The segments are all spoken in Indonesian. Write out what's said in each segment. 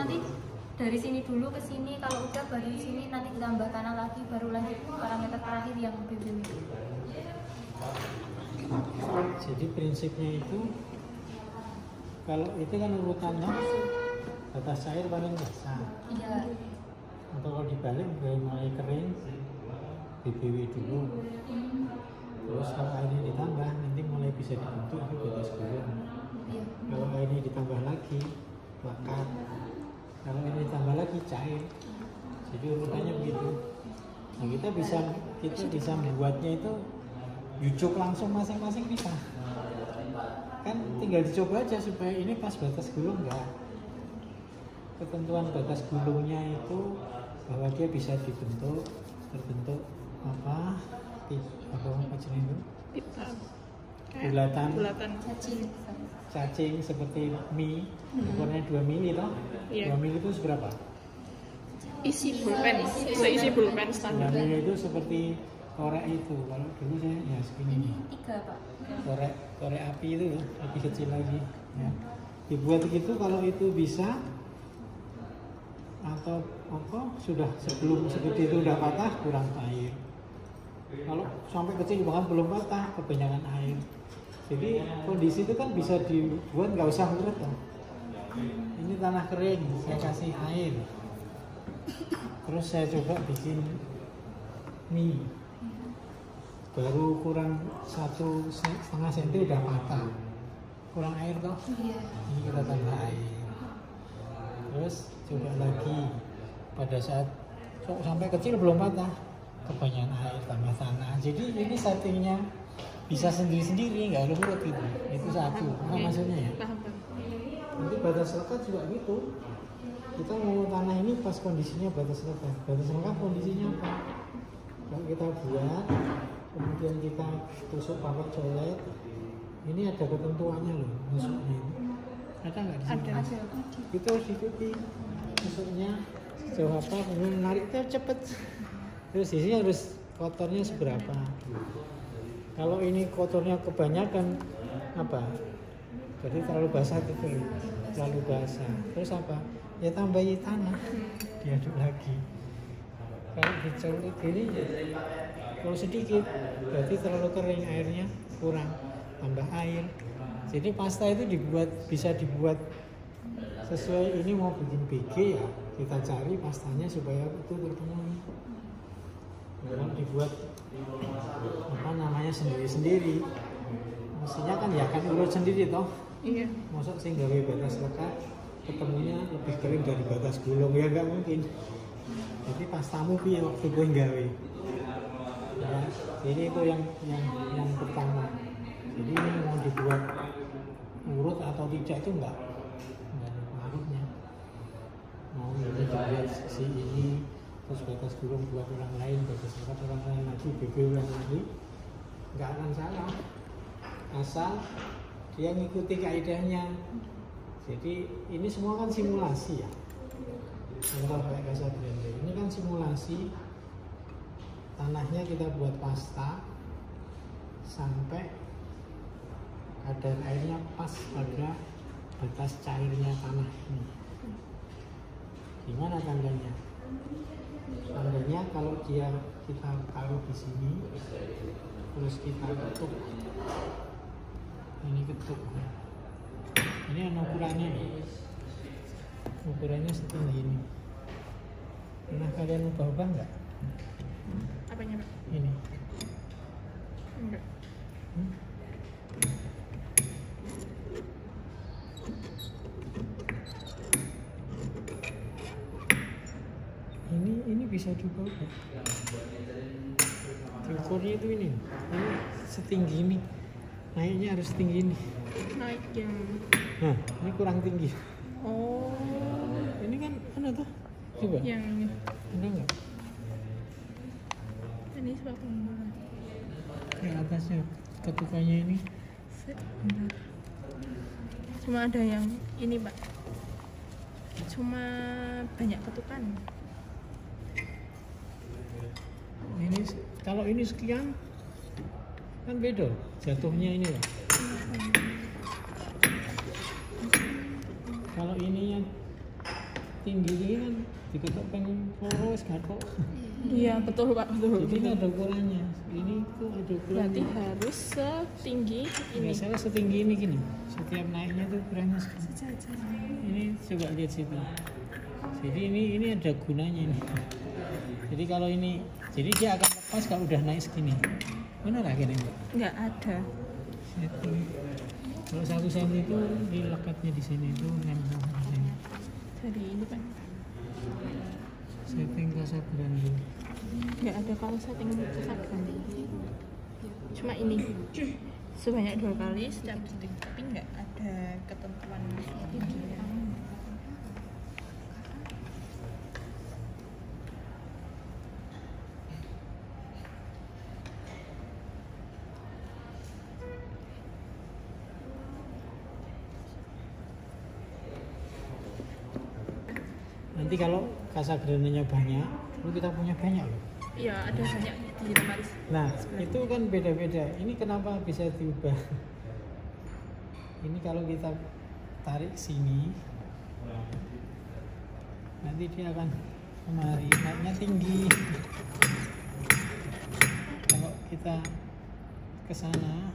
nanti dari sini dulu ke sini, kalau udah baru sini nanti ditambah tanah lagi, baru lanjut parameter terakhir yang BBW. Jadi prinsipnya itu kalau itu kan urutannya batas cair paling besar. Iya. Atau kalau dibalik dari mulai kering BBW dulu. Terus kalau airnya ditambah nanti mulai bisa dibentuk itu batas gulung. Iya. Kalau airnya ditambah lagi bakat. Kalau ini ditambah lagi cair. Jadi urutannya begitu. Nah, kita bisa membuatnya itu jujuk langsung masing-masing bisa. Kan tinggal dicoba aja supaya ini pas batas gulung enggak. Ketentuan batas gulungnya itu bahwa dia bisa terbentuk apa jenis itu? Bulatan cacing seperti mie, ukurannya 2 mili toh? Iya. 2 mili itu seberapa? Isi pulpen, seisi pulpen 2 standar. mili itu seperti korek itu. Kalau dulu saya ya segini nih. 3 Pak. Korek api itu ya, lebih kecil lagi. Ya. Dibuat begitu kalau itu bisa atau apa sudah sebelum seperti itu udah patah kurang air. Kalau sampai kecil bahkan belum patah kebanyakan air. Jadi kondisi itu kan bisa dibuat nggak usah urut kan. Ini tanah kering, saya kasih air. Terus saya coba bikin mie. Baru kurang 1,5 cm udah patah. Kurang air toh? Iya. Ini kita tambah air. Terus coba lagi pada saat sampai kecil belum patah, kebanyakan air tambah tanah. Jadi ini settingnya bisa sendiri-sendiri, nggak harus urut gitu. Itu satu. Nah, maksudnya ya. Paham. Nanti batas lekat juga gitu. Kita mau tanah ini pas kondisinya batas lekat. Batas lekat kondisinya apa? Kalau kita buat, kemudian kita tusuk pakai colet, ini ada ketentuannya loh, nusuknya ini. Ada nggak di sini? Ada. Kita harus ikuti nusuknya sejauh apa, kemudian nariknya cepet. Terus di sini harus kotornya seberapa. Kalau ini kotornya kebanyakan apa? Jadi terlalu basah itu, terlalu basah. Terus apa? Ya tambahi tanah, diaduk lagi. Kalau dicolek gini, kalau sedikit, berarti terlalu kering airnya kurang, tambah air. Jadi pasta itu bisa dibuat sesuai ini mau bikin BG ya, kita cari pastanya supaya itu terpenuhi. Kalau dibuat apa namanya sendiri-sendiri, mestinya kan ya kan urut sendiri toh. Iya. Masuk sih gawe batas lekat, ketemunya lebih kering dari batas gulung ya nggak mungkin. Jadi pastamu piye waktu gue gawe. Ya, jadi itu yang pertama. Jadi ini mau dibuat urut atau tidak itu enggak ada pengaruhnya. Mau ini dibuat si ini terus batas gulung buat orang lain, batas lekat orang lain lagi, BB orang lagi, nggak akan salah. Asal dia ngikuti kaidahnya. Jadi ini semua kan simulasi ya. Contoh kayak Casa Grande ini kan simulasi, tanahnya kita buat pasta sampai kadar airnya pas pada batas cairnya tanah ini. Gimana tandanya? Tandanya kalau kita taruh di sini, terus kita ketuk, ini ketuk. Ini ukurannya nih. Ukurannya setinggi ini. Pernah kalian ubah-ubah nggak? Apanya, Pak? Ini. Enggak. Ini bisa diubah. Ukurnya itu ini setinggi ini. Naiknya harus tinggi ini. Naik yang. Nah, ini kurang tinggi. Oh. Ini kan mana tuh? Coba. Yang ini. Ada nggak? Ini sebab Di atasnya ketukannya ini. Sebentar. Cuma ada yang ini, Pak. Cuma banyak ketukan. Ini kalau ini sekian kan beda jatuhnya ini loh. Kalau ininya tinggi ini kan diketok pengen poros gatok. Iya betul Pak, betul. Jadi ini ada ukurannya. Ini tuh ada Berarti ukurannya. harus setinggi ini. Biasanya setinggi ini gini. Setiap naiknya tuh ukurannya segini. Sejajar. Ini coba lihat situ. Jadi ini ada gunanya ini. Jadi kalau ini, jadi dia akan lepas kalau udah naik segini. Benar akhirnya Mbak? Nggak ada. Setting. Kalau 1 cm itu di lekatnya di sini itu nempel di sini. Dari ini Pak. Setting Casablanca. Nggak ada kalau setting kesadaran. Cuma ini sebanyak 2 kali setiap detik, tapi nggak ada ketentuan tinggi. Nanti kalau Casablancanya banyak, lalu kita punya banyak loh. Iya ada banyak di lemari. Nah, itu kan beda-beda. Ini kenapa bisa diubah? Ini kalau kita tarik sini, nanti dia akan kemari, naiknya tinggi. Kalau kita ke sana,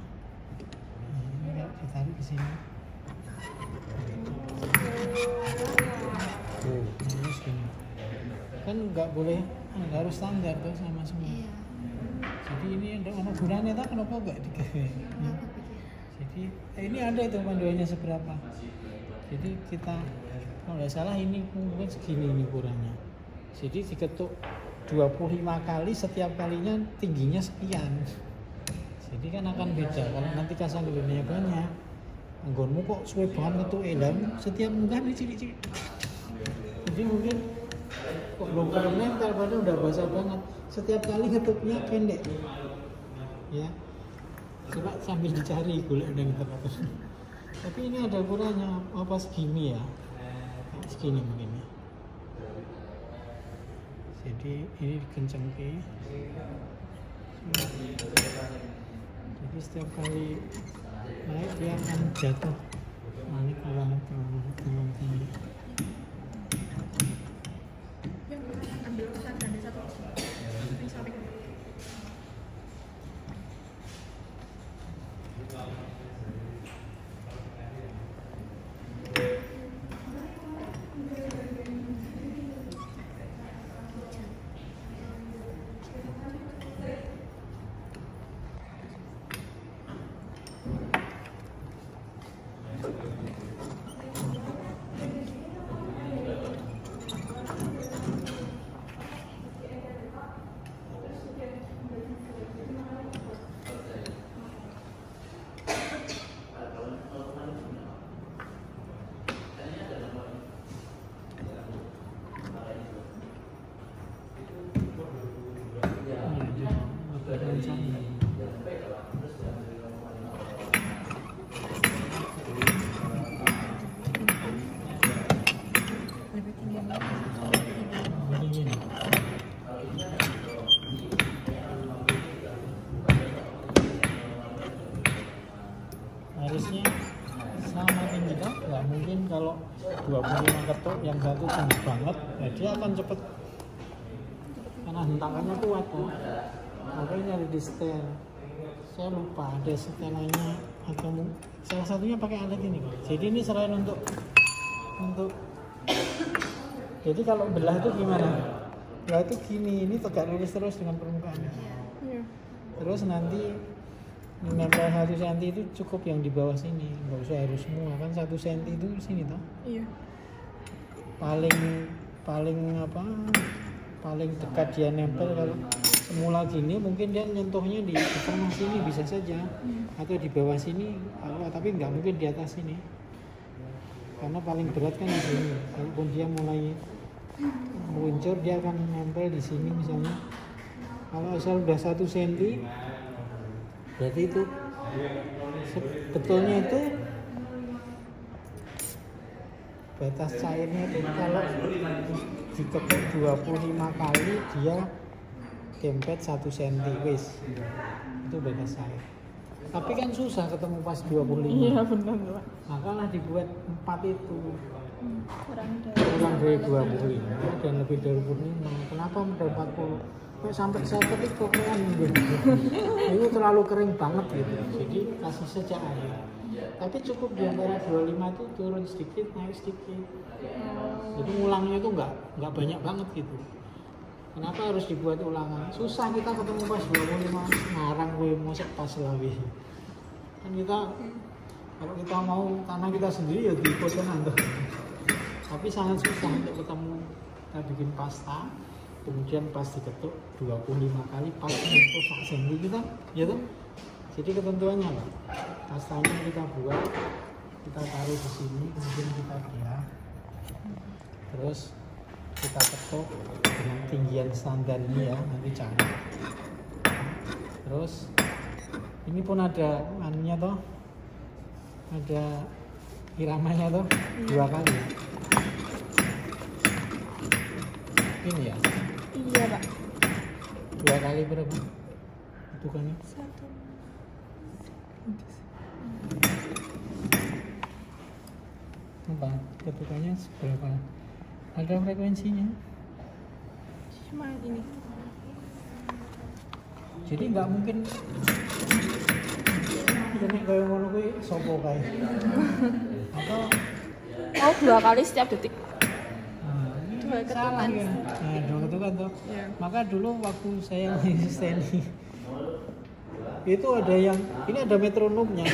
ini kalau ditarik ke sini. Oh, ini segini. Kan nggak boleh, nggak harus standar tuh sama semua. Iya. Jadi ini ada gunanya tak kenapa nggak digawe? Jadi ini ada itu panduannya seberapa. Jadi kita kalau nggak salah ini mungkin segini ini ukurannya. Jadi diketuk 25 kali, setiap kalinya tingginya sekian. Jadi kan akan beda kalau nanti Casablancanya banyak. Anggonmu kok suwe banget ngetuk elam, setiap munggah ini cilik-cilik. Jadi mungkin kok belum pernah nempel padahal udah basah banget. Setiap kali ngetuknya pendek. Ya. Coba sambil dicari gula udah ngetuk. Tapi ini ada ukurannya apa segini ya? Segini mungkin ya. Jadi ini dikencengke. Jadi setiap kali naik dia akan jatuh. Nah, ini kurang tinggi. Ambil kesadaran satu. Ini sampai. Lebih tinggi lagi. Harusnya sama tinggi kan? Nggak mungkin kalau 25 ketuk yang satu tinggi banget, ya dia akan cepet karena hentakannya kuat kan. Makanya ada di setel. Saya lupa ada setelannya atau salah satunya pakai alat ini kan. Jadi ini selain untuk jadi kalau belah itu gimana? Belah itu gini, ini tegak lurus terus dengan permukaannya. Iya. Terus nanti nempel 1 cm itu cukup yang di bawah sini, nggak usah harus semua kan 1 cm itu sini toh. Iya. Paling dekat dia nempel kalau semula gini mungkin dia nyentuhnya di tengah sini bisa saja atau di bawah sini tapi nggak mungkin di atas sini karena paling berat kan di sini. Kalaupun dia mulai meluncur dia akan nempel di sini misalnya. Kalau asal udah 1 cm berarti itu sebetulnya itu batas cairnya itu kalau diketuk 25 kali dia dempet 1 cm wis itu batas cair. Tapi kan susah ketemu pas 25. Iya benar Pak. Makalah dibuat 4 itu kurang dari 25 dan lebih dari 25. Kenapa dari 40? Kok sampai saya ketik kok gitu. Itu terlalu kering banget gitu. Jadi kasih saja air. Tapi cukup di antara 25 itu turun sedikit, naik sedikit. Jadi ulangnya itu nggak banyak banget gitu. Kenapa harus dibuat ulangan? Susah kita ketemu pas 25 ngarang gue mosok pas lawi. Kan kita kalau kita mau tanah kita sendiri ya dipotong tuh. Tapi sangat susah untuk ketemu. Kita bikin pasta, kemudian pas diketuk 25 kali pas untuk sak senti kita, ya tuh. Jadi ketentuannya apa? Pastanya kita buat, kita taruh di sini, kemudian kita diam. Terus kita ketuk dengan tinggian standar ini ya, nanti cari. Terus ini pun ada anunya toh, ada iramanya toh, 2 kali. Ini ya? Iya Pak. 2 kali berapa? Hitungannya? 1. Apa? Ketukannya seberapa? Ada frekuensinya? Cuma ini. Jadi nggak mungkin jenek kayak ngono kuwi sopo kae. Atau 2 kali setiap detik. Dua ketukan. Nah, 2 ketukan toh. Iya. Maka dulu waktu saya asisteni itu ada yang ini ada metronomnya.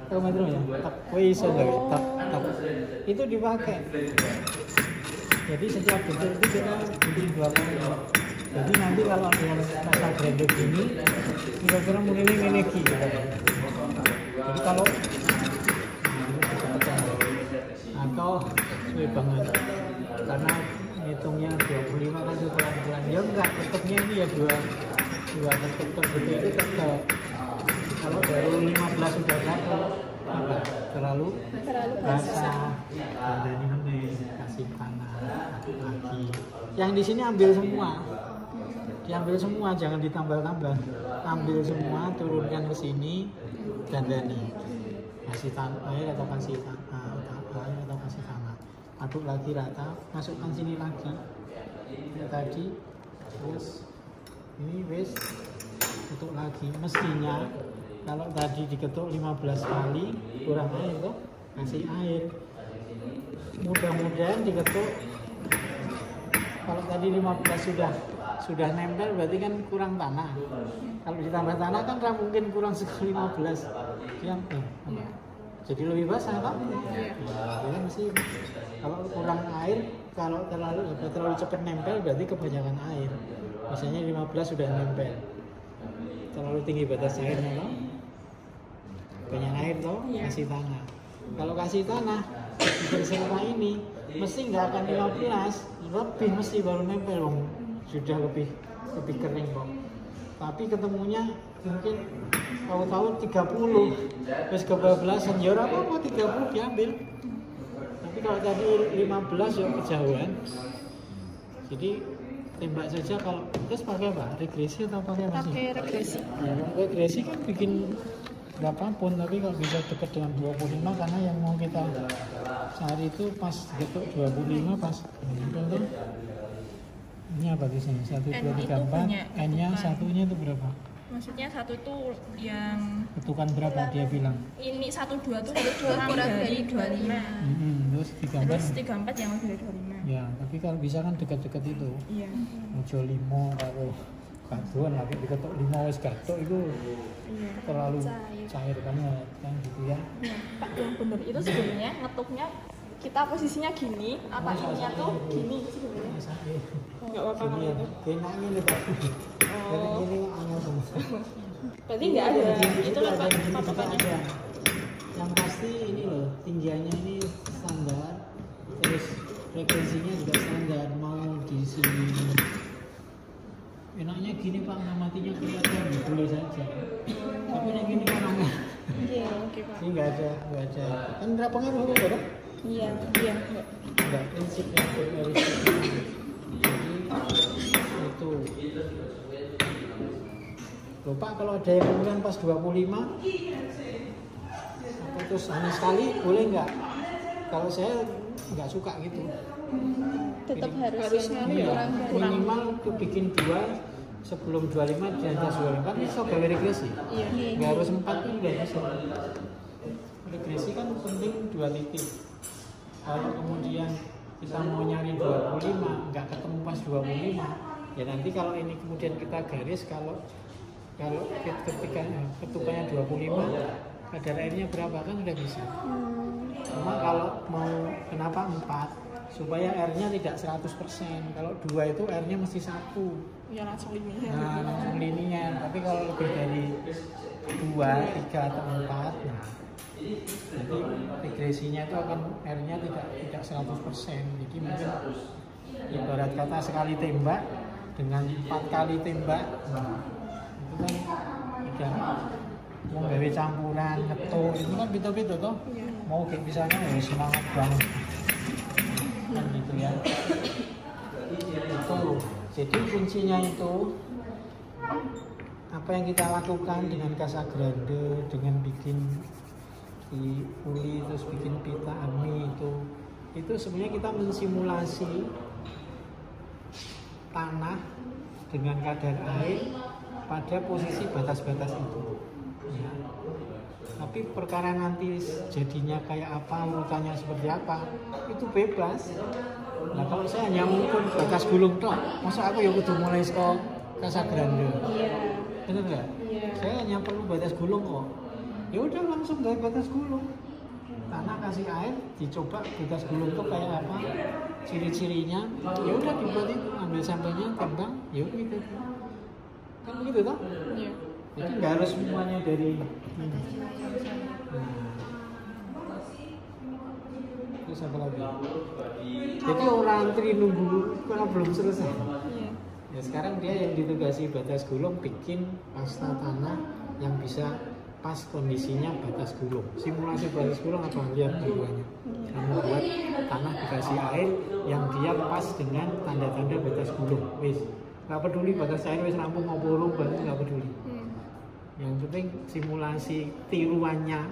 Tahu metronomnya? Tak kowe iso gawe tak. Itu dipakai. Jadi setiap detik itu kita bikin 2 kali. Jadi nanti kalau dengan masa branded ini kira-kira mungkin ini energi gitu. Jadi kalau atau suwe banget karena hitungnya 25 kan itu pelan-pelan ya enggak, tetapnya ini ya dua ketuk per detik itu tetap. Kalau baru 15 sudah jatuh apa? Terlalu basah. Dan ini kasih tanah lagi. Yang di sini ambil semua. Diambil semua, jangan ditambah-tambah. Ambil semua, turunkan ke sini, dandani. Kasih air atau kasih air atau kasih tanah. Aduk lagi rata, masukkan sini lagi. Ini tadi, terus ini wis ketuk lagi. Mestinya kalau tadi diketuk 15 kali kurang air tuh, kasih air. Mudah-mudahan diketuk. Kalau tadi 15 sudah nempel berarti kan kurang tanah. Kalau ditambah tanah kan mungkin kurang sekali 15. Yang jadi lebih basah kan? Jadi mesti kalau kurang air, kalau terlalu cepat nempel berarti kebanyakan air. Misalnya 15 sudah nempel. Terlalu tinggi batas airnya toh. Banyak air toh, kasih tanah. Kalau kasih tanah beserta ini mesti nggak akan 15, lebih mesti baru nempel dong. Sudah lebih kering kok. Tapi ketemunya mungkin tahu-tahu 30 terus kebablasan ya ora apa-apa 30 diambil. Tapi kalau tadi 15 ya kejauhan. Jadi tembak saja. Kalau terus pakai apa? Regresi atau pakai apa sih? Pakai regresi. Ya, regresi kan bikin berapapun, tapi kalau bisa dekat dengan 25 karena yang mau kita cari itu pas dekat 25 pas betul. Ini apa di sini? 1, 2, 3, 4. N-nya satunya itu berapa? Maksudnya 1 tuh yang ketukan berapa dia bilang? ini 1, 2 tuh kurang dari 25. Terus 34. Terus 34 yang lebih dari 25. Ya, tapi kalau bisa kan dekat-dekat itu. Iya. Ojo 5 kalau kaduan lagi diketok 5 wis gatok itu terlalu cair banget kan gitu ya. Iya, Pak, yang benar itu sebenarnya ngetuknya kita posisinya gini, atasannya tuh gini sebenarnya. Enggak apa-apa kalau itu. Enaknya nih Pak. Karena gini angel semua. Berarti enggak ada. Itu loh Pak, patokannya. Yang pasti ini loh, tinggiannya ini standar. Terus frekuensinya juga standar, mau di sini. Enaknya gini Pak, matinya kelihatan boleh saja. Tapi yang gini kan angel. Iya, oke Pak. Ini enggak ada. Kan berapa pengaruh kok, Dok? Iya. Enggak prinsipnya dari jadi itu lupa kalau ada yang kemudian pas 25 apa terus hanya sekali boleh nggak? Kalau saya nggak suka gitu. Tetap harus yang Iya, kurang. minimal tuh bikin 2 sebelum 25 di atas 24 itu gawe regresi. Iya. Nggak harus 4 pun nggak bisa. Regresi kan penting 2 titik. Kalau kemudian kita mau nyari 25 nggak ketemu pas 25, ya nanti kalau ini kemudian kita garis kalau ketika ketukannya 25 kadar airnya berapa kan udah bisa. Cuma kalau mau kenapa 4 supaya airnya tidak 100%. Kalau 2 itu airnya mesti 1. Ya langsung linier. Nah, langsung linier. Tapi kalau lebih dari 2, 3 atau 4, nah jadi regresinya itu akan airnya tidak 100%. Jadi mungkin ibarat kata sekali tembak dengan 4 kali tembak, nah, itu kan udah mau gawe campuran ngetur itu kan beda-beda toh. Mau kayak misalnya ya semangat banget kan gitu ya. Itu jadi kuncinya itu apa yang kita lakukan dengan Casa Grande, dengan bikin di uli terus bikin pita AMI itu sebenarnya kita mensimulasi tanah dengan kadar air pada posisi batas-batas itu ya. Tapi perkara nanti jadinya kayak apa, urutannya seperti apa itu bebas. Nah kalau saya hanya mengukur batas gulung toh, masa aku ya kudu mulai sekolah Casa Grande, bener nggak? Saya hanya perlu batas gulung kok. Ya udah langsung dari batas gulung, tanah kasih air, dicoba batas gulung itu kayak apa, ciri-cirinya, ya udah dibuat itu, ambil sampelnya, tembang, ya gitu, kan begitu toh? Iya. Jadi nggak harus semuanya dari terus apa lagi? Jadi orang antri nunggu karena belum selesai. Iya. Ya sekarang dia yang ditugasi batas gulung bikin pasta tanah yang bisa pas kondisinya batas gulung. Simulasi batas gulung apa lihat tujuannya? Kamu buat tanah dikasih air yang dia pas dengan tanda-tanda batas gulung. Wis, nggak peduli batas air wis rampung mau burung banget nggak peduli. Yang penting simulasi tiruannya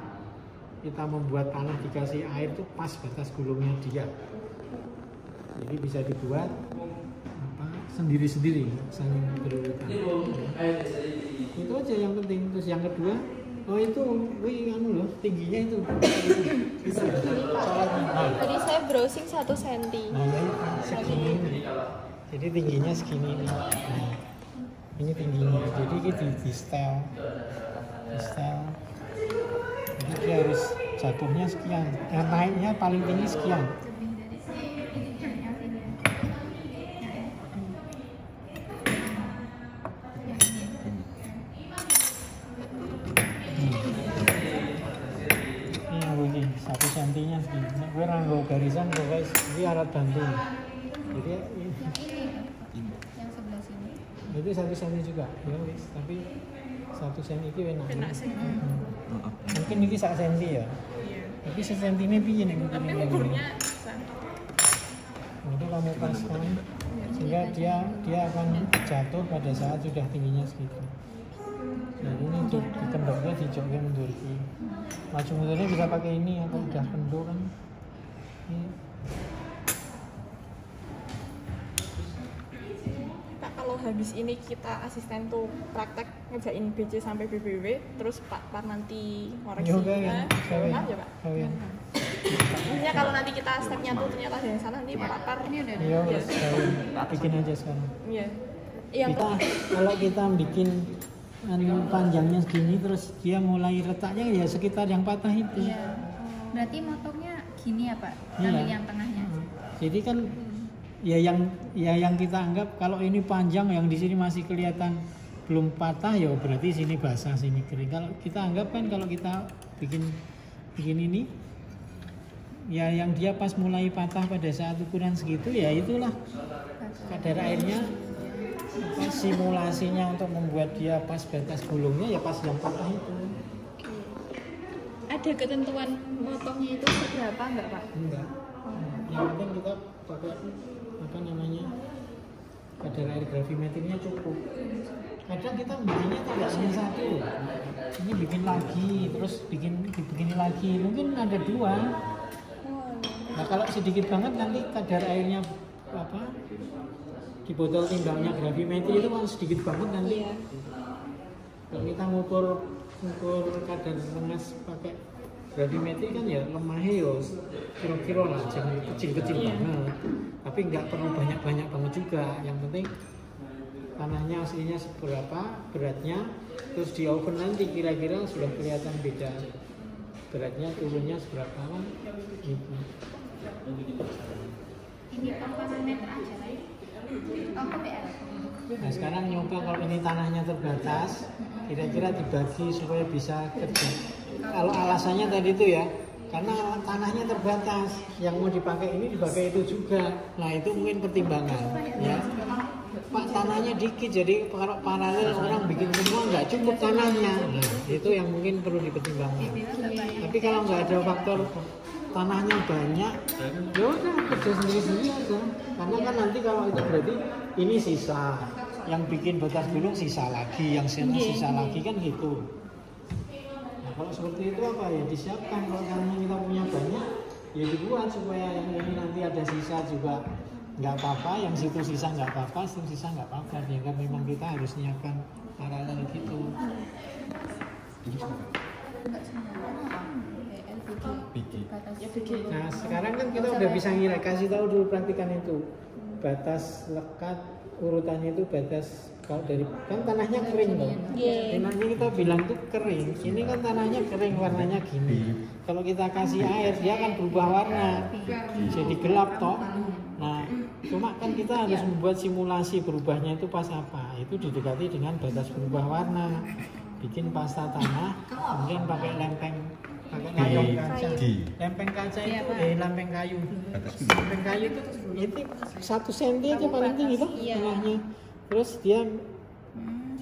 kita membuat tanah dikasih air itu pas batas gulungnya dia. Jadi bisa dibuat sendiri-sendiri saling berurutan. Itu aja yang penting. Terus yang kedua, oh itu, loh, tingginya itu. Bisa. Tadi saya browsing 1 cm. Nah, ini segini. Jadi tingginya segini nih. Nah, ini tingginya. Jadi kita di setel. Jadi dia harus jatuhnya sekian. Naiknya paling tinggi sekian. Sentinya segini, gue ranggo garisan guys, ini alat bantu. Jadi yang sebelah sini itu 1 cm juga, ya wis. Tapi 1 cm itu enak. Mungkin ini 1 cm ya. Tapi 1 cm ini piye nih? Tapi ukurnya itu kamu paskan sehingga dia akan jatuh pada saat sudah tingginya segitu. Nah ini ditembaknya dijoknya mundur ki. Maju mundurnya bisa pakai ini atau udah kendor kan. Ini. Pak, kalau habis ini kita asisten tuh praktek ngerjain BC sampai BBW, terus Pak nanti ngoreksi ya, ya Pak. Maksudnya kalau nanti kita stepnya tuh ternyata dari sana nanti Pak Par ini udah Iya, bikin aja sekarang. Iya. Kalau kita bikin panjangnya segini terus dia mulai retaknya ya sekitar yang patah itu. iya. Berarti motongnya gini ya Pak, Iya. ambil yang tengahnya. Jadi kan ya yang kita anggap kalau ini panjang yang di sini masih kelihatan belum patah ya berarti sini basah sini kering. Kalau kita anggap kan kalau kita bikin ini ya yang dia pas mulai patah pada saat ukuran segitu ya itulah kadar airnya. Simulasinya untuk membuat dia pas batas gulungnya ya pas yang patah itu. Ada ketentuan motongnya itu seberapa enggak Pak? Enggak. Yang penting kita pakai kadar air gravimeternya cukup. Kadang kita bikinnya tidak hanya 1. Ini bikin lagi, terus bikin lagi. Mungkin ada 2. Nah kalau sedikit banget nanti kadar airnya apa di botol timbangnya gravimetri itu kan sedikit banget nanti. Iya. Kalau kita ngukur kadar rengas pakai gravimetri kan ya lemahnya ya kira-kira lah, jangan kecil-kecil banget. Tapi nggak perlu banyak-banyak banget juga. Yang penting tanahnya aslinya seberapa beratnya, terus di oven nanti kira-kira sudah kelihatan beda beratnya turunnya seberapa gitu. Ini parameter aja lah. Apa PR? Nah sekarang nyoba kalau ini tanahnya terbatas, kira-kira dibagi supaya bisa kerja. Kalau alasannya tadi itu ya, karena tanahnya terbatas, yang mau dipakai ini dipakai itu juga. Nah itu mungkin pertimbangan ya. Pak tanahnya dikit, jadi kalau paralel orang bikin semua nggak cukup tanahnya. Nah itu yang mungkin perlu dipertimbangkan. Tapi kalau nggak ada faktor tanahnya banyak, ya udah kerja sendiri-sendiri aja. Karena kan nanti kalau itu berarti ini sisa, yang bikin batas gunung sisa lagi, yang sisa lagi kan gitu. Nah kalau seperti itu apa ya disiapkan, kalau tanahnya kita punya banyak, ya dibuat supaya yang ini nanti ada sisa juga nggak apa-apa, yang situ sisa nggak apa-apa, situ sisa nggak apa-apa. Sehingga memang kita harus menyiapkan paralel gitu. Nah sekarang kan kita udah bisa ngira, kasih tahu dulu praktikan itu batas lekat urutannya itu batas kalau dari kan tanahnya kering loh. Tanahnya kita bilang tuh kering. Ini kan tanahnya kering warnanya gini. Kalau kita kasih air dia akan berubah warna jadi gelap toh. Nah cuma kan kita harus membuat simulasi berubahnya itu pas apa? Itu didekati dengan batas berubah warna. Bikin pasta tanah, kemudian pakai lempeng kaca. Lempeng kaca itu lempeng kayu. Lempeng kayu itu 1 cm aja paling tinggi toh tengahnya. Terus dia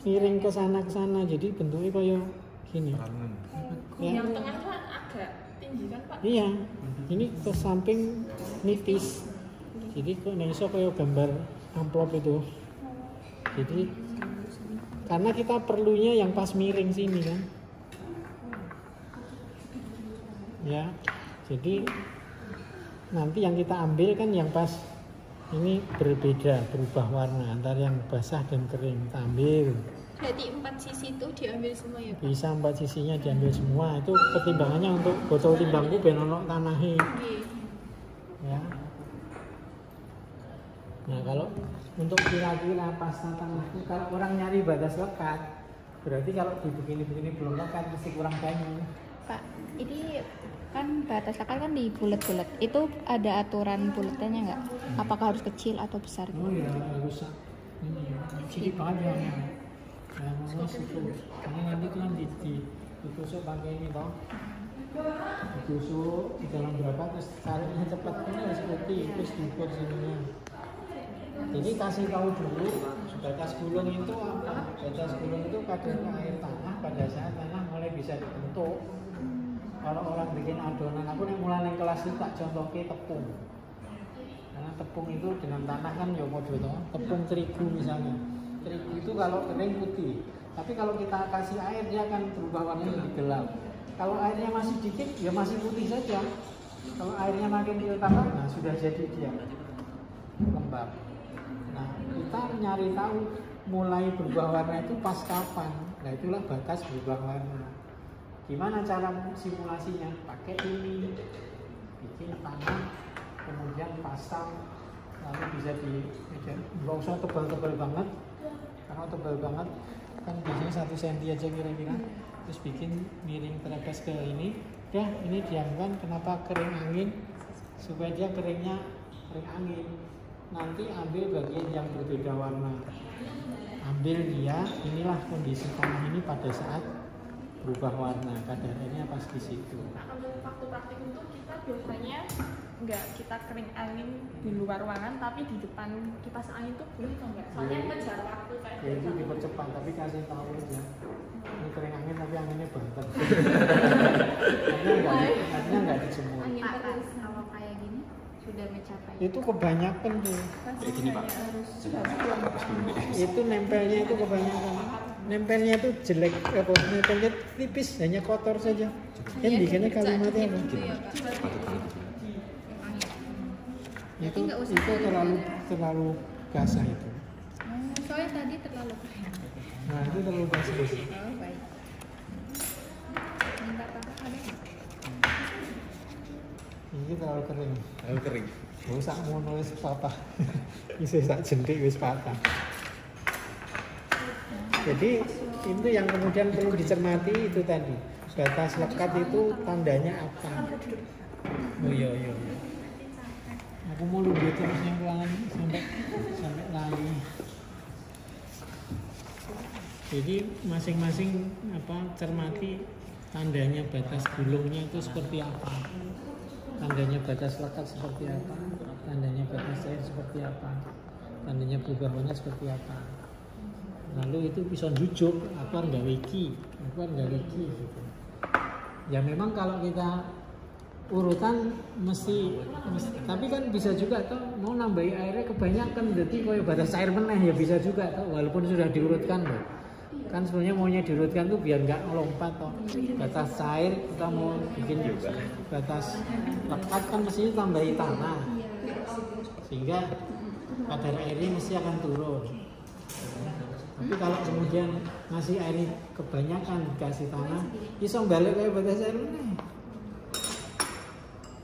miring ke sana, jadi bentuknya kayak gini. Ya. Yang tengah itu agak tinggi kan Pak? Iya, ini ke samping nipis. Jadi kok iso kayak gambar amplop itu. Jadi karena kita perlunya yang pas miring sini kan. Ya. Jadi nanti yang kita ambil kan yang pas ini berbeda, berubah warna antara yang basah dan kering. Kita ambil. Berarti 4 sisi itu diambil semua ya Pak? Bisa 4 sisinya diambil semua. Itu pertimbangannya untuk botol timbangku ben ono tanahe. Ya. Nah, kalau untuk kira-kira pasta tanahku, kalau orang nyari batas lekat, berarti kalau begini-begini belum lekat mesti kurang banyak. Pak, ini kan batas lekat kan di bulat-bulat. Itu ada aturan buletannya nggak? Apakah harus kecil atau besar? Oh iya, harus ini sedikit banget ya. Nah, harus itu. Karena nanti kan ditusuk pakai ini toh. Ditusuk di dalam berapa terus tariknya cepat ini harus putih, terus diukur sininya. Jadi kasih tahu dulu batas gulung itu apa? Batas gulung itu kadar air tanah pada saat tanah mulai bisa dibentuk. Kalau orang bikin adonan, aku nih mulai kelas itu tak contohnya tepung. Karena tepung itu dengan tanah kan ya model tepung terigu misalnya. Terigu itu kalau kering putih, tapi kalau kita kasih air dia akan berubah warna lebih gelap. Kalau airnya masih dikit ya masih putih saja. Kalau airnya makin diutamakan, nah sudah jadi dia lembab. Nah kita nyari tahu mulai berubah warna itu pas kapan. Nah itulah batas berubah warna. Gimana cara simulasinya? Pakai ini, bikin tanah, kemudian pasang, lalu bisa nggak usah tebal-tebal banget. Karena tebal banget kan biasanya 1 cm aja kira-kira. Terus bikin miring terabas ke ini. Udah ini diamkan. Kenapa kering angin? Supaya dia keringnya kering angin. Nanti ambil bagian yang berbeda warna. Ambil dia, inilah kondisi tanah ini pada saat berubah warna, kadarnya pas di situ. Nah, untuk waktu praktikum itu kita biasanya nggak kita kering angin di luar ruangan, tapi di depan kipas angin itu boleh atau enggak? Soalnya ngejar waktu kayak ya, itu dipercepat, tapi kasih tahu aja. Ini kering angin tapi anginnya banter. Artinya nggak dijemur. Angin terus kalau kayak gini sudah mencapai. Itu kebanyakan tuh. Kayak gini Pak. Itu nempelnya itu kebanyakan. Nempelnya itu jelek, nempelnya tipis, hanya kotor saja. Kan bikinnya kalimatnya apa? Berarti itu nggak usah itu terlalu basah itu. Soalnya tadi terlalu kering. Nah itu terlalu basah. Oh baik. Minta tambah ada nggak? Ini terlalu kering. Terlalu kering. Gak usah mau nulis patah. Bisa sak jentik wis patah. Jadi itu yang kemudian perlu dicermati itu tadi. Batas lekat itu tandanya apa? Oh iya. Aku mau lu terus yang ruangan sampai lali. Jadi masing-masing cermati tandanya batas gulungnya itu seperti apa. Tandanya batas lekat seperti apa, tandanya batas cair seperti apa, tandanya berubah warna seperti apa. Lalu itu bisa jujuk, apa nggak wiki gitu. Ya memang kalau kita urutan mesti tapi kan bisa juga toh mau nambahi airnya kebanyakan jadi koyo batas cair meneh ya bisa juga toh walaupun sudah diurutkan loh. Kan sebenarnya maunya diurutkan tuh biar nggak lompat toh. Batas cair kita mau bikin juga batas lekat kan mestinya tambahi tanah sehingga kadar airnya mesti akan turun. Tapi kalau kemudian masih airnya kebanyakan dikasih tanah bisa balik kayak batas air meneh.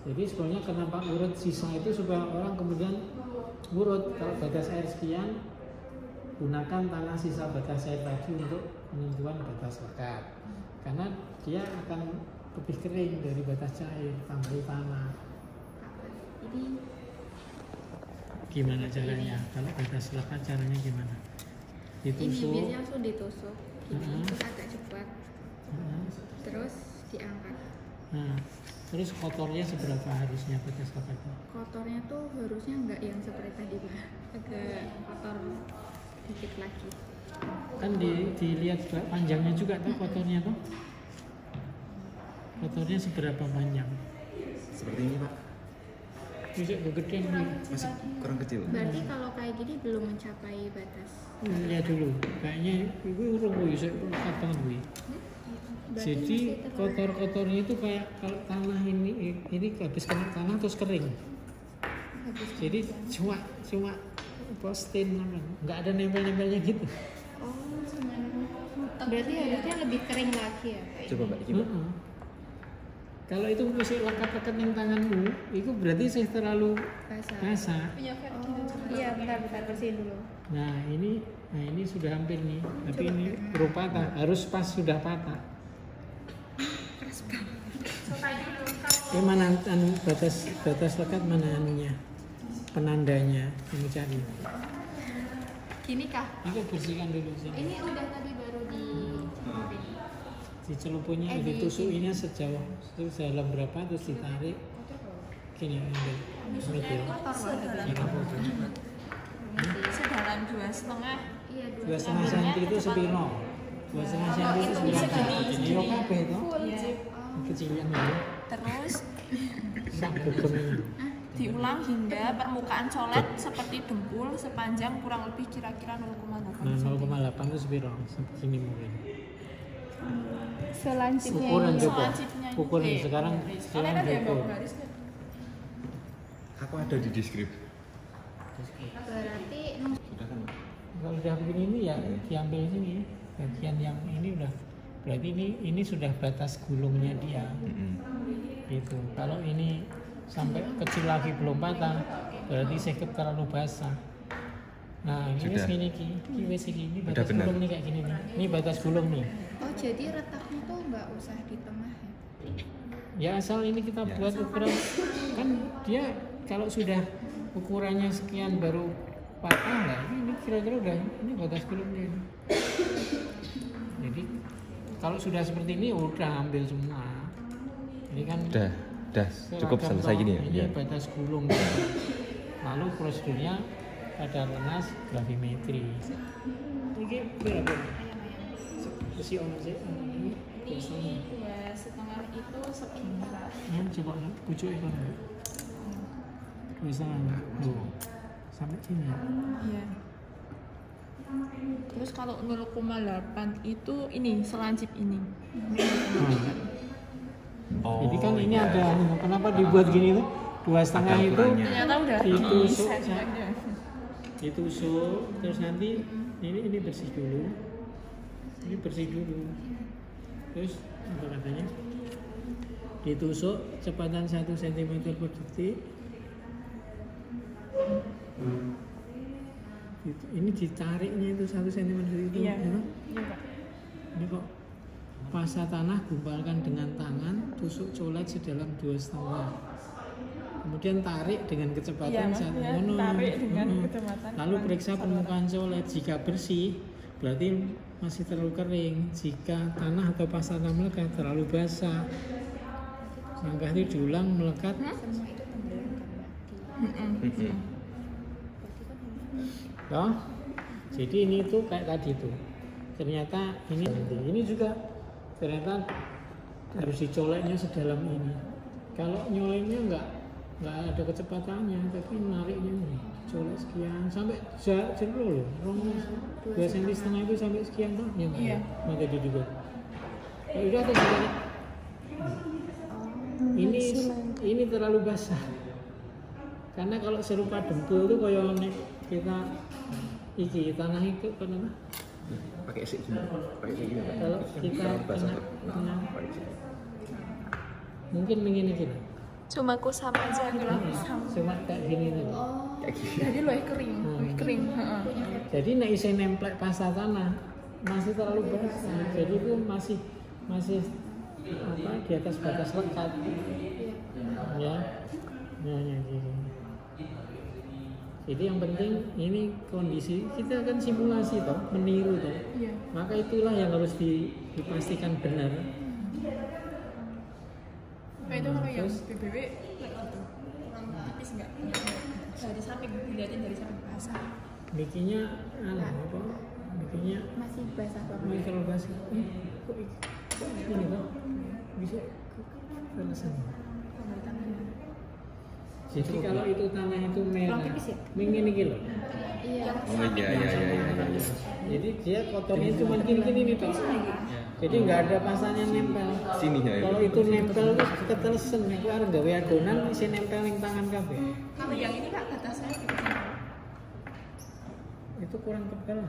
Jadi sebenarnya kenapa urut sisa itu supaya orang kemudian urut kalau batas air sekian gunakan tanah sisa batas air tadi untuk penentuan batas lekat karena dia akan lebih kering dari batas cair tambahi tanah. Jadi Gimana caranya? Kalau batas lekat caranya gimana? Ditusuk. ini biasanya langsung ditusuk. Ini Heeh. agak cepat. Terus diangkat. Nah, terus kotornya seberapa harusnya batas lekatnya? Kotornya tuh harusnya nggak yang seperti tadi Pak. Agak kotor dikit lagi. Kan dilihat panjangnya juga tuh kotornya tuh. Kotornya seberapa panjang? Seperti ini Pak. Bisa gede nih. Masih kurang kecil. Berarti kalau kayak gini belum mencapai batas. Lihat dulu. Kayaknya itu urung bisa potong gue. Berarti Jadi masih terlalu- kotor-kotornya itu kayak kalau tanah ini habis kena tanah terus kering. habis Jadi cuma postin namanya. Nggak ada nempel-nempelnya gitu. Oh, berarti harusnya lebih kering lagi ya Pak? Coba Mbak gimana? Heeh. Kalau itu masih lekat-lekat yang tanganmu, itu berarti saya terlalu Basah. basah. Oh, iya bentar bersihin dulu. Nah ini sudah hampir nih, tapi ini baru patah, harus pas sudah patah. Mana batas lekat mana anunya, penandanya kamu cari. Gini kah? Aku bersihkan dulu sih. Ini udah tadi baru di Di celupunya ditusukinnya sejauh dalam berapa terus ditarik. Gini ambil. Ambil. Sedalam 2,5. Iya dua. 2,5 cm itu sepiro? 2,5 cm itu sepiro? Iya kabeh itu. Kecilan itu. Terus Sak gegem ini. diulang hingga permukaan colet seperti dempul sepanjang kurang lebih kira-kira 0,8 Nah, cm. 0,8 itu sepiro? Segini mungkin. Selanjutnya Ukuran ini. coba. Selanjutnya ini. Ukuran sekarang Kalian ada yang diukur. bawa garis nggak? Aku ada di deskripsi. Berarti Sudah kan Mbak? Kalau udah begini ini ya diambil sini. Bagian yang ini udah berarti ini sudah batas gulungnya dia. Gitu. Kalau ini sampai kecil lagi belum patah, berarti sekep terlalu basah. Nah, ini Sudah. segini ini segini Udah batas benar. gulung nih kayak gini nih. Ini batas gulung nih. oh jadi retaknya tuh nggak usah di tengah ya? Ya asal ini kita Ya. buat ukuran kan dia kalau sudah ukurannya sekian baru patah lah. Ini kira-kira udah ini batas gulungnya. Ini. Jadi kalau sudah seperti ini udah ambil semua. Ini kan Udah cukup seragam selesai toh. gini ya? Ini Iya. batas gulung. Lalu prosedurnya ada lunas gravimetri. Ini berapa? Si ono sih. Ini biasanya. 2,5 itu sekitar Coba pucuk itu. 2,5. Tuh. Sampai sini. ya. Terus kalau 0,8 itu ini selancip ini. Jadi kan ini iya. ada kenapa dibuat gini tuh? 2,5 itu ukurannya. Ternyata udah ditusuk, bisa semuanya. ditusuk, terus nanti ini bersih dulu, ini bersih dulu, terus apa katanya? Ditusuk kecepatan 1 cm per detik. Ini ditariknya itu 1 cm itu. Iya. Ya. Iya, Pak. Ini kok pasta tanah gumpalkan dengan tangan, tusuk colet sedalam 2,5. Kemudian tarik dengan Iya, kecepatan Mas, 1 ya, tarik dengan kecepatan Lalu periksa 1. permukaan colet, jika bersih berarti masih terlalu kering. Jika tanah atau pasta tanah melekat terlalu basah, langkah ini diulang melekat. Semua itu tenggelam kan, Mbak? Toh? Jadi ini tuh kayak tadi tuh. Ternyata ini juga ternyata harus dicoleknya sedalam ini. Kalau nyoleknya nggak ada kecepatannya, tapi nariknya nih colek sekian sampai jero loh, 2,5 cm itu sampai sekian toh, ya nggak? Iya. Nah, tadi juga. Ya udah tuh juga. Ini terlalu basah. Karena kalau serupa dempul tuh kayak kita iki tanah itu apa? Pakai sik gini. Pakai sik gini. Pak. Kalau kita basah. kena Pakai sik. mungkin begini gitu. Cuma aku sama aja gitu lah. Cuma kayak gini nih. Kayak gini. Jadi lebih kering, lebih kering. Heeh. Jadi nek isi nemplek pasta tanah masih terlalu basah. Jadi itu masih apa di atas batas lekat. Ya. Nah, gini. Jadi yang penting ini kondisi kita kan simulasi toh, meniru toh. Iya. Maka itulah yang harus dipastikan benar. Nah, itu kalau yang PBW kayak gitu. Tipis enggak? Dari samping, dilihatin dari samping basah. Bikinnya apa? Bikinnya Masih basah banget. masih terlalu basah. Kok ini toh? Bisa alasan. Kalau tanahnya. Jadi kalau itu tanah itu merah, Kurang tipis ya? mingin iki loh. Iya. Oh iya. Jadi dia kotornya cuma gini nih toh. Jadi nggak ada pasanya nempel. Sini ya. Kalau itu nempel itu ketelesen, itu harus gawe adonan isi nempel ning tangan kabeh. Kalau yang ini Kak batasnya gitu. Itu kurang tebal.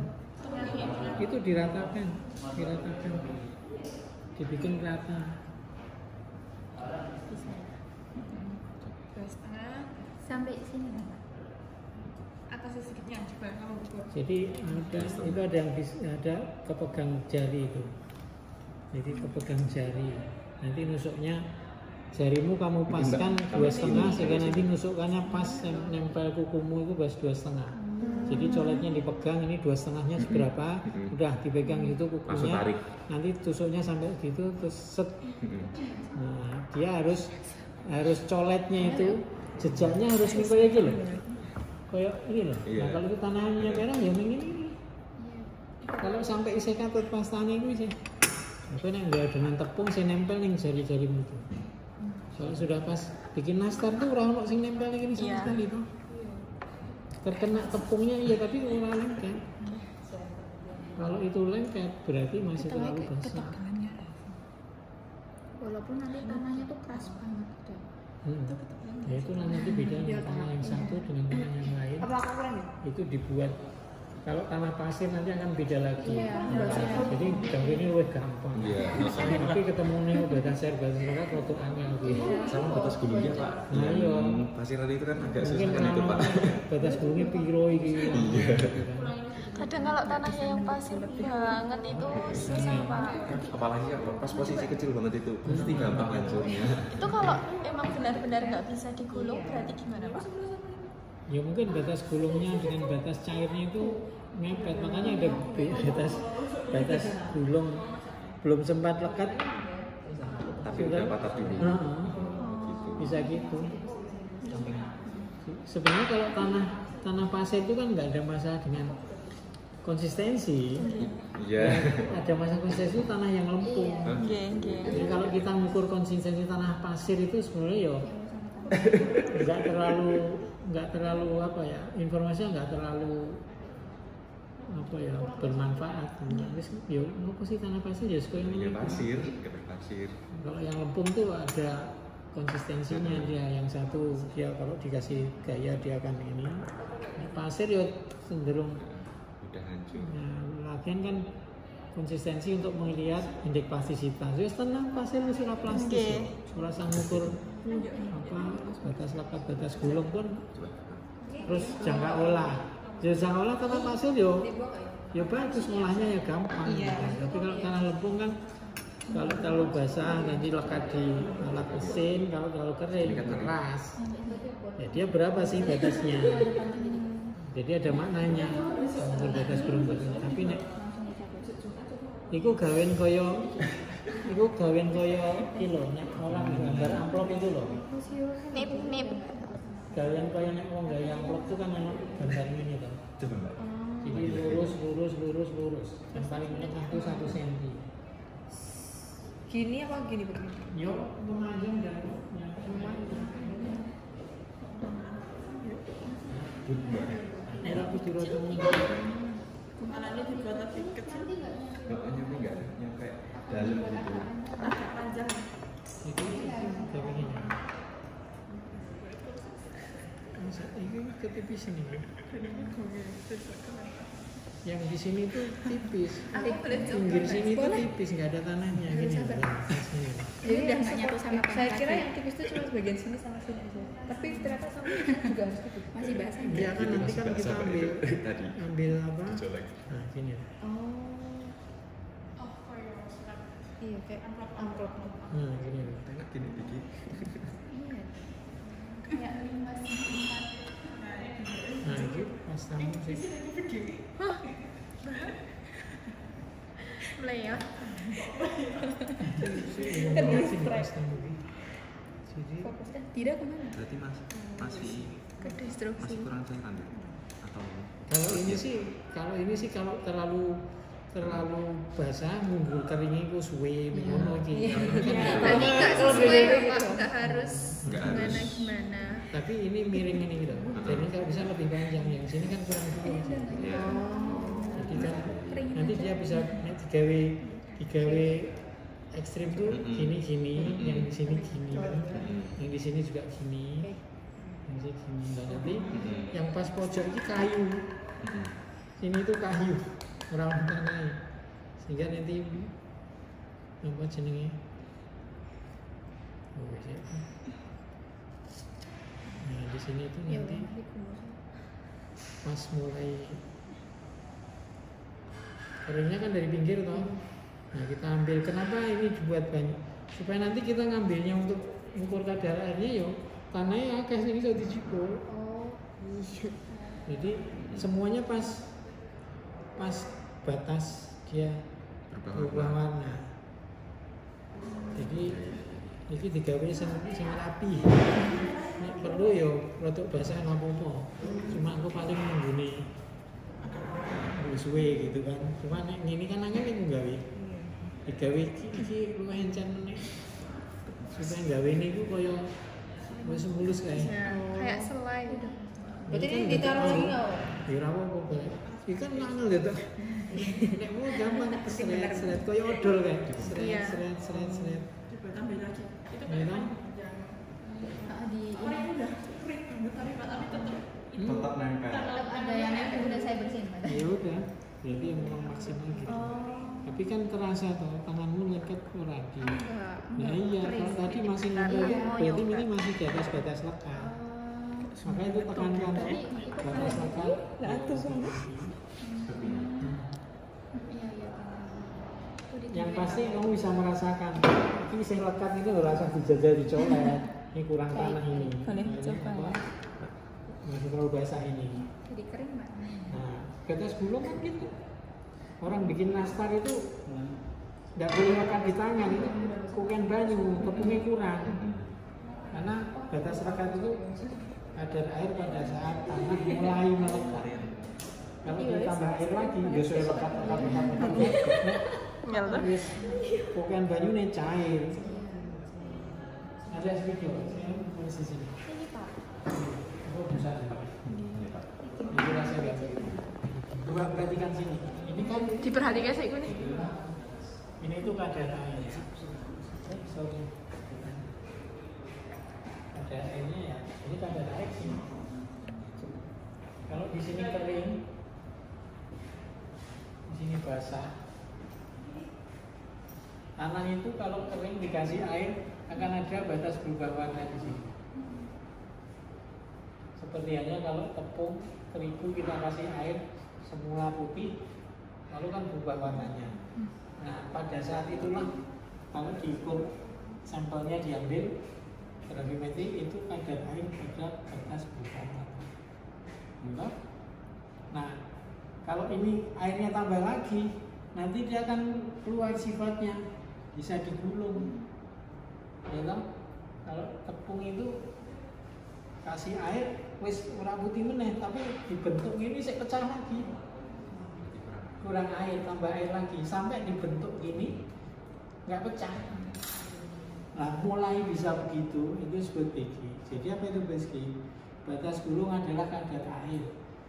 Itu diratakan, dibikin rata. 2,5 Sampai sini kan, Mbak? atasnya sedikitnya coba kamu ukur. Jadi itu ada yang ada kepegang jari itu. Jadi kepegang jari. Nanti nusuknya jarimu kamu paskan 2,5 sehingga nanti nusukkannya pas nempel kukumu itu pas 2,5. Jadi coletnya dipegang, ini 2,5-nya seberapa, udah dipegang itu Langsung kukunya. tarik. Nanti tusuknya sampai gitu terus set. Nah, dia harus coletnya itu jejaknya harus nih kayak gitu loh. Kayak ini loh. Iya. Nah, kalau itu tanahnya merah ya ini. Kalau sampai isi katut pastanya itu bisa. Apa yang nggak dengan tepung saya nempel ning jari-jarimu itu. Kalau sudah pas bikin nastar tuh orang ono sing nempel ning ini sama Iya. sekali tuh. Terkena tepungnya iya tapi ora lengket. Kalau itu lengket berarti masih terlalu basah. Ketegangannya. Walaupun nanti tanahnya tuh keras banget gitu. Ya itu nanti beda Iya, tanah yang satu dengan tanah yang lain. Apa aku kurang ya? Itu dibuat kalau tanah pasir nanti akan beda lagi. Iya. Jadi jauh ini lebih gampang. Iya. Tapi ketemu nih batas air mereka foto angel gitu. Sama batas gulungnya Pak. Nah, iya. Pasiran itu kan agak Mungkin susah kan itu Pak. batas gulungnya piro iki. Iya. Kadang kalau tanahnya yang pasir banget itu susah Pak. Apalagi ya, pas posisi kecil banget itu pasti gampang hancurnya. Itu kalau emang benar-benar nggak bisa digulung berarti gimana Pak? Ya mungkin batas gulungnya dengan batas cairnya itu mepet, makanya ada batas gulung belum sempat lekat. Tapi udah patah dulu. Heeh. Gitu. Bisa gitu. Sebenarnya kalau tanah pasir itu kan nggak ada masalah dengan konsistensi. Iya. Ada masalah konsistensi itu tanah yang lempung. Nggih. Jadi kalau kita mengukur konsistensi tanah pasir itu sebenarnya ya nggak terlalu apa ya, informasinya nggak terlalu apa ya bermanfaat. Terus ya apa sih tanah pasir ya sekolah Iya ini. pasir, kita pasir. Kalau yang lempung tuh ada konsistensinya dia. Yang satu dia kalau dikasih gaya dia akan ini. Pasir ya cenderung Udah hancur. lagian kan konsistensi untuk melihat indeks plastisitas. Ya tenang, pasir wis ora plastis. Oke. Ora usah ngukur apa batas lekat, batas gulung pun. Terus jangka olah. Ya jangka olah tanah pasir yo ya bagus, ngolahnya ya gampang. Iya. Tapi kalau tanah lempung kan kalau terlalu basah nanti lekat di alat mesin, kalau terlalu kering keras. Ya dia berapa sih batasnya? Jadi ada maknanya untuk batas berumurnya. Tapi nek iku gawen koyo iki lho, nek orang gambar amplop itu loh. Nip. Gawen koyo nek wong gawe amplop itu kan ono gambar ini toh. Coba Mbak. Jadi lurus. Yang paling tengah itu 1 cm. Gini apa gini begini? Yo, memanjang dan memanjang. Era kudu rada Anaknya dibuat tapi kecil. Nyampe nggak? Nyampe dalam gitu. Agak panjang. itu kayak gini. Ini ketipis ini. Yang di sini tuh tipis. Pinggir sini tuh tipis, nggak ada tanahnya gini. Sini. Jadi udah nggak nyatu sama Saya kira kaki. yang tipis itu cuma bagian sini sama sini aja. Tapi ternyata sama juga harus tipis. Masih basah. Ya kan nanti kan kita ambil Tadi. apa? Colek. Nah gini. Oh. Iya kayak amplop. Nah gini. Enak gini dikit. Kayak limas. Nah ini pas tamu sih. Meleot. Kan pas tamu. Jadi Fokusnya tidak kemana? Berarti masih Ke destruksi. kurang cairan ya? Atau kalau ini sih kalau terlalu basah nunggu keringnya itu suwe ngono iki. Tadi nggak sesuai Pak, nggak harus Nggak harus. gimana. Tapi ini miring ini gitu. Jadi kalau bisa lebih panjang, yang sini kan kurang tua. ya. Jadi kan nanti dia bisa digawe ekstrim tuh gini, yang di sini gini, yang di sini juga gini, yang di sini gini. Nah, nanti yang pas pojok ini kayu, sini tuh kayu, orang tanah, sehingga nanti apa jenenge? Oh, ya. Nah di sini tuh nanti pas mulai keringnya kan dari pinggir toh. Nah kita ambil, kenapa ini dibuat banyak? Supaya nanti kita ngambilnya untuk ukur kadar airnya yo tanahnya akeh ini bisa dijipul. Jadi semuanya pas batas dia berubah warna. Jadi ini digawe sing rapi. Nek perlu yo rodok basah apa-apa. Cuma aku paling mengguni suwe gitu kan. Cuma nek ngene kan angel nek nggawe. Digawe iki lumayan encen meneh. Supaya gawe niku koyo wis mulus kae. Kayak selai gitu. Berarti ini ditaruh lagi enggak? Ya ora apa-apa. Iki kan angel ya toh. Nek mau gampang seret koyo odol kae. Seret. Tambah lagi. Itu Ya kan? Di ini udah kering tapi tetap Tetap nempel. tetap ada yang itu udah saya bersihin Pak. Ya udah. Jadi memang maksimal gitu. Tapi kan terasa toh tanganmu leket ora di. Nah iya, kalau tadi masih nempel berarti ini masih di atas batas lekat. Makanya itu tekankan batas lekat. Lah atus banget. Yang pasti kamu bisa merasakan ini sing lekat itu rasa dijajal dicolek. Ini kurang tanah ini. Boleh Nah, ini coba apa? ya. Masih terlalu basah ini. Jadi kering Pak. Nah, batas gulung kan gitu. Orang bikin nastar itu nggak boleh lekat di tangan, itu kuken banyu, tepungnya kurang. Karena batas lekat itu kadar air pada saat tanah mulai melekat. Kalau ditambah air lagi, biasanya lekat. Terus kuken banyu nih cair. Ada video, saya tulis di sini. Ini Pak. Oh, bisa. Ini rasa gak begitu. Coba perhatikan sini. Ini kan Diperhatikan saya ini. ini tuh kadar air. Sorry. kadar airnya ya ini kadar air sih. Kalau di sini kering, di sini basah. Tanah itu kalau kering dikasih air akan ada batas berubah warna di sini. Seperti halnya kalau tepung terigu kita kasih air semula putih, lalu kan berubah warnanya. Nah pada saat itulah kalau diukur sampelnya diambil gravimetri itu kadar air pada batas berubah warna. Betul? Nah kalau ini airnya tambah lagi, nanti dia akan keluar sifatnya, bisa digulung. Ya, kalau tepung itu kasih air wis ora putih meneh, tapi dibentuk ini sik pecah lagi. Kurang air, tambah air lagi sampai dibentuk gini nggak pecah. Nah, mulai bisa begitu itu disebut BG. Jadi apa itu BG? Batas gulung adalah kadar air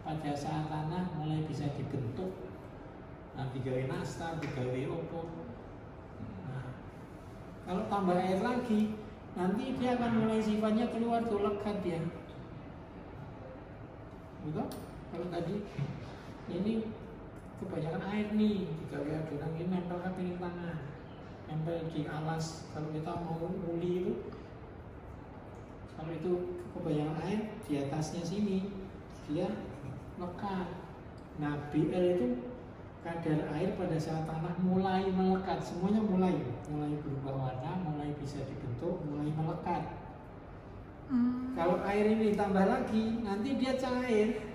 pada saat tanah mulai bisa dibentuk. Nah, digawe nastar, digawe opo. Nah, kalau tambah air lagi, nanti dia akan mulai sifatnya keluar tuh lekat dia. Betul? Kalau tadi ini kebanyakan air nih, digawe adonan ini nempel ke piring tangan, nempel di alas. Kalau kita mau uli itu, kalau itu kebanyakan air di atasnya sini, dia lekat. Nah, BL itu kadar air pada saat tanah mulai melekat, semuanya mulai berubah warna, mulai bisa dibentuk, mulai melekat. Kalau air ini tambah lagi, nanti dia cair.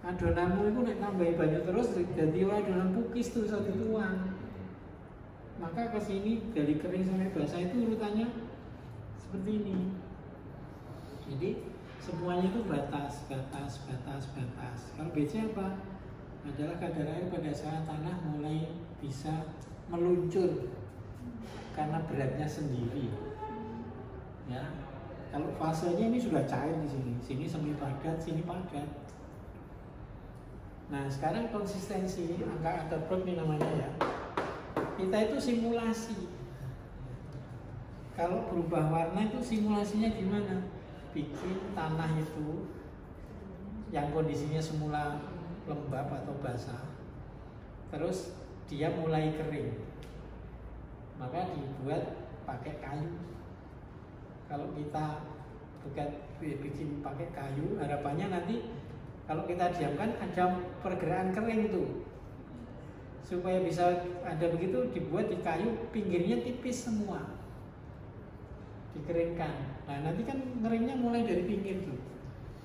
Adonanmu itu nek tambahi banyak terus jadi adonan pukis tuh satu tuang. Maka ke sini dari kering sampai basah itu urutannya seperti ini. Jadi semuanya itu batas. Kalau BC apa? Adalah kadar air pada saat tanah mulai bisa meluncur karena beratnya sendiri. Ya, kalau fasenya ini sudah cair di sini semi padat, sini padat. Nah, sekarang konsistensi angka Atterberg ini namanya ya. Kita itu simulasi. Kalau berubah warna itu simulasinya gimana? Bikin tanah itu yang kondisinya semula lembab atau basah, terus dia mulai kering, maka dibuat pakai kayu. Kalau kita bikin pakai kayu, harapannya nanti kalau kita diamkan ada pergerakan kering itu, supaya bisa ada begitu dibuat di kayu, pinggirnya tipis semua, dikeringkan. Nah nanti kan ngeringnya mulai dari pinggir tuh.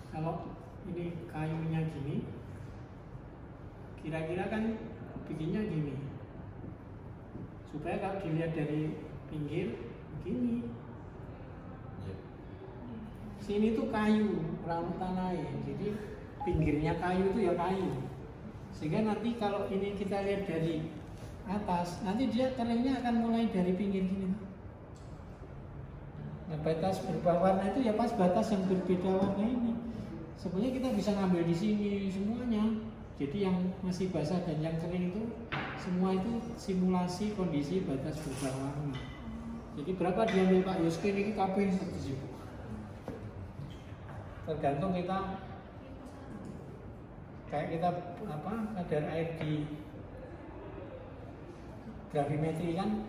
Kalau ini kayunya gini, kira-kira kan bikinnya gini, supaya kalau dilihat dari pinggir begini. Sini tuh kayu, rambut tanahnya, jadi pinggirnya kayu itu ya kayu. Sehingga nanti kalau ini kita lihat dari atas, nanti dia keringnya akan mulai dari pinggir gini. Nah, batas berubah warna itu ya pas batas yang berbeda warna ini. Sebenarnya kita bisa ngambil di sini semuanya. Jadi yang masih basah dan yang kering itu semua itu simulasi kondisi batas berubah warna. Jadi berapa diambil Pak Yuski ini kabeh seperti itu. Tergantung kita kayak kita kadar air di gravimetri kan,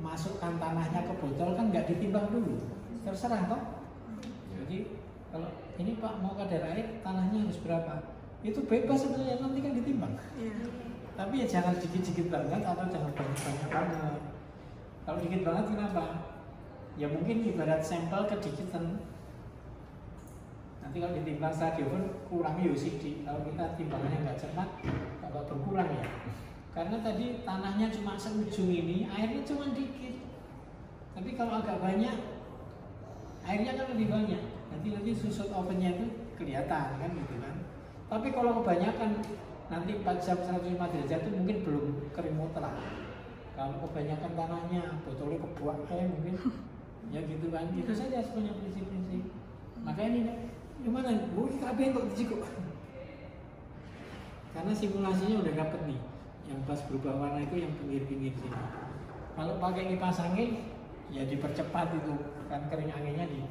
masukkan tanahnya ke botol kan nggak ditimbang dulu, terserah toh. Jadi kalau ini Pak mau kadar air tanahnya harus berapa, itu bebas sebenarnya, nanti kan ditimbang. Tapi ya jangan dikit-dikit banget atau jangan banyak-banyak banget. Kalau dikit banget kenapa? Ya mungkin ibarat sampel kedikitan. Nanti kalau ditimbang stadion kurangnya UCD. Kalau kita timbangannya nggak cermat, agak berkurang ya. Karena tadi tanahnya cuma seujung ini, airnya cuma dikit. Tapi kalau agak banyak, airnya kan lebih banyak. Nanti susut ovennya itu kelihatan kan gitu kan. Tapi kalau kebanyakan, nanti 4 jam 105 derajat itu mungkin belum kering mutlak. Kalau kebanyakan tanahnya, botolnya kebuang mungkin, ya gitu kan. Itu saja sebenarnya prinsip-prinsip. Makanya ini gimana? Mungkin kabeh kok cukup. Karena simulasinya udah dapet nih. Yang pas berubah warna itu yang pinggir-pinggir sini. Kalau pakai kipas angin, ya dipercepat itu. kan kering anginnya di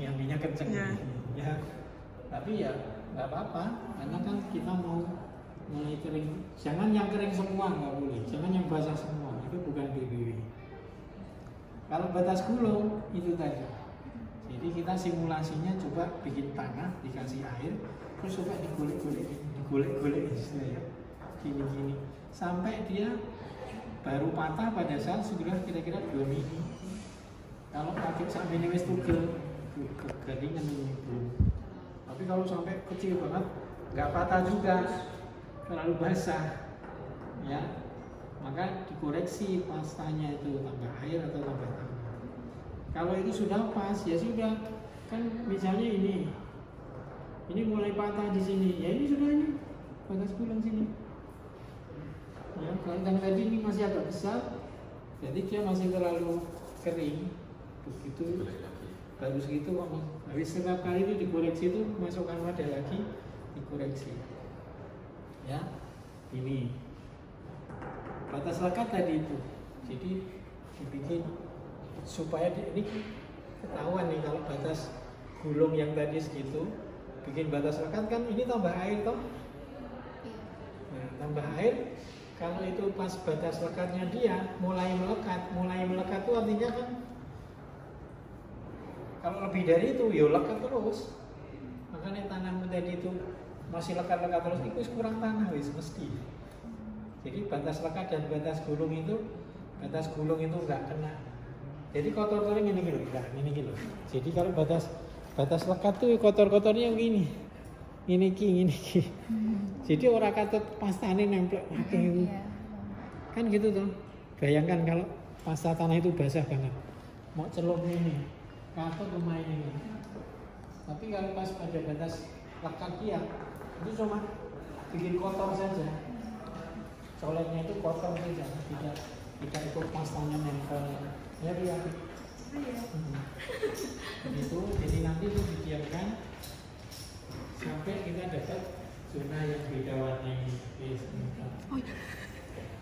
yang anginnya kenceng ya. Tapi ya nggak apa-apa karena kan kita mau mulai kering. Jangan yang kering semua, nggak boleh. Jangan yang basah semua, itu bukan BBW. Kalau batas gulung itu tadi. Jadi kita simulasinya coba bikin tanah, dikasih air, terus coba digolek-golek istilahnya, gini-gini, sampai dia baru patah pada saat sudah kira-kira 2 mili. Kalau pakai sampai ini wis tugel, keringan ini belum. Tapi kalau sampai kecil banget, nggak patah juga, terlalu basah, ya, maka dikoreksi pastanya itu tambah air atau tambah tanah. Kalau itu sudah pas, ya sudah. Kan misalnya ini mulai patah di sini, ya ini sudah ini batas gulung sini. Ya, kalau yang tadi ini masih agak besar, jadi dia masih terlalu kering. Begitu baru segitu kok mas. Habis setiap kali itu dikoreksi itu masukkan wadah lagi, dikoreksi. Ya, ini batas lekat tadi itu. Jadi dibikin supaya ini ketahuan nih kalau batas gulung yang tadi segitu, bikin batas lekat kan ini tambah air toh. Nah, tambah air kalau itu pas batas lekatnya dia mulai melekat itu artinya kan kalau lebih dari itu ya lekat terus. Makanya tanaman tadi itu masih lekat-lekat terus itu kurang tanah wis mesti. Jadi batas lekat dan batas gulung itu enggak kena. Jadi kotor-kotornya gini gitu, nah, ini gitu. Jadi kalau batas lekat tuh kotor-kotornya yang gini. Ini ki. Jadi orang katut pastane nempel gitu. Kan gitu tuh. Bayangkan kalau pasta tanah itu basah banget. Mau celup ini, katut lumayan ini. Tapi kalau pas pada batas lekat dia, itu cuma bikin kotor saja. Coletnya itu kotor saja, tidak ikut pastanya nempel. Ya dia. Itu jadi nanti itu didiamkan sampai kita dapat zona yang beda warna ini.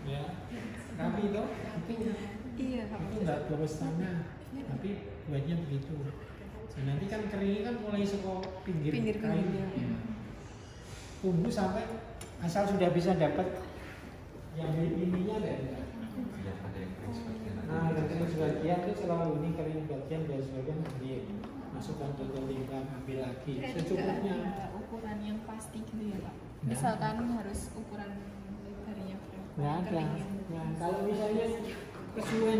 Ya, rapi toh? Iya. Itu nggak terus tanah, tapi buatnya begitu. Jadi nanti kan keringnya kan mulai suka pinggir kain. Tunggu sampai asal sudah bisa dapat yang ininya dari. Nah, kering sebagian itu selalu ini kering bagian dan sebagian ambil, masukkan botol timbang, ambil lagi secukupnya. Ada ukuran yang pasti gitu ya Pak. Misalkan harus ukuran lebarnya berapa? Nggak ada. Nah, kalau misalnya kesuwen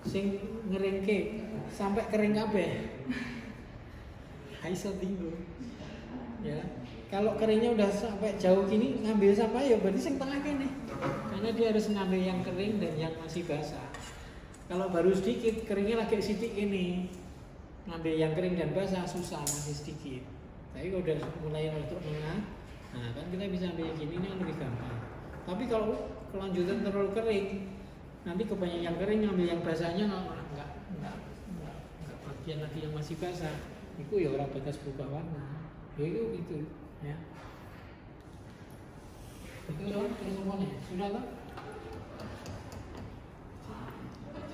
sing ngeringke sampai kering kabeh. Iso bingung. Ya. Kalau keringnya udah sampai jauh gini ngambil sampai ya berarti sing tengah kene. Karena dia harus ngambil yang kering dan yang masih basah. Kalau baru sedikit keringnya lagi sedikit ini. Ngambil yang kering dan basah susah, masih sedikit. Tapi kalau udah mulai untuk tengah, nah kan kita bisa ambil yang gini ini kan lebih gampang. Tapi kalau kelanjutan terlalu kering, nanti kebanyakan yang kering ngambil yang basahnya enggak bagian lagi yang masih basah. Itu ya orang batas berubah warna. Ya itu gitu ya. Itu ya semuanya sudah kan?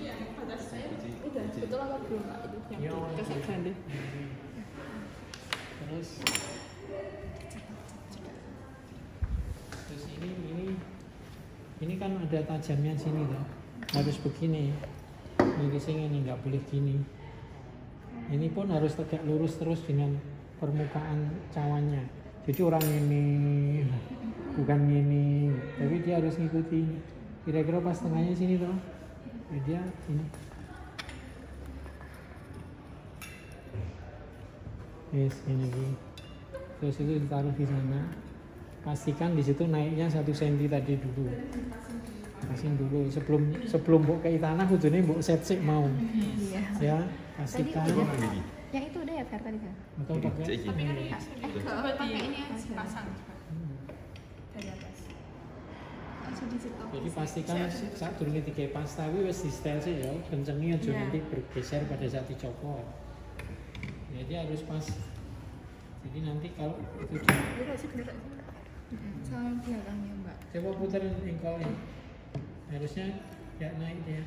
Iya, batas saya udah betul apa belum Pak itu yang dikasih ganda. Terus ini kan ada tajamnya sini loh. Harus begini. Ini nggak boleh gini. Ini pun harus tegak lurus terus dengan permukaan cawannya. Jadi orang ini bukan ini, tapi dia harus ngikuti. Kira-kira pas tengahnya sini toh. Dia ini. Yes, ini. Terus itu ditaruh di sana. Pastikan di situ naiknya 1 cm tadi dulu. Pasin dulu sebelum mbok kei tanah kudune mbok set sik mau. Iya. Ya, pastikan. Yang itu udah ya Fer tadi kan? Atau pakai Tapi kan ini Kalau pakai ini pasang dari atas. Langsung dicetok. Jadi pastikan saat durunge digawe pasta kuwi wis di setel sih ya, kencengnya aja nanti bergeser pada saat dicopot. Jadi harus pas. Jadi nanti kalau itu Bener sih. Sama belakangnya Mbak. coba puterin engkolnya. Harusnya ya naik dia.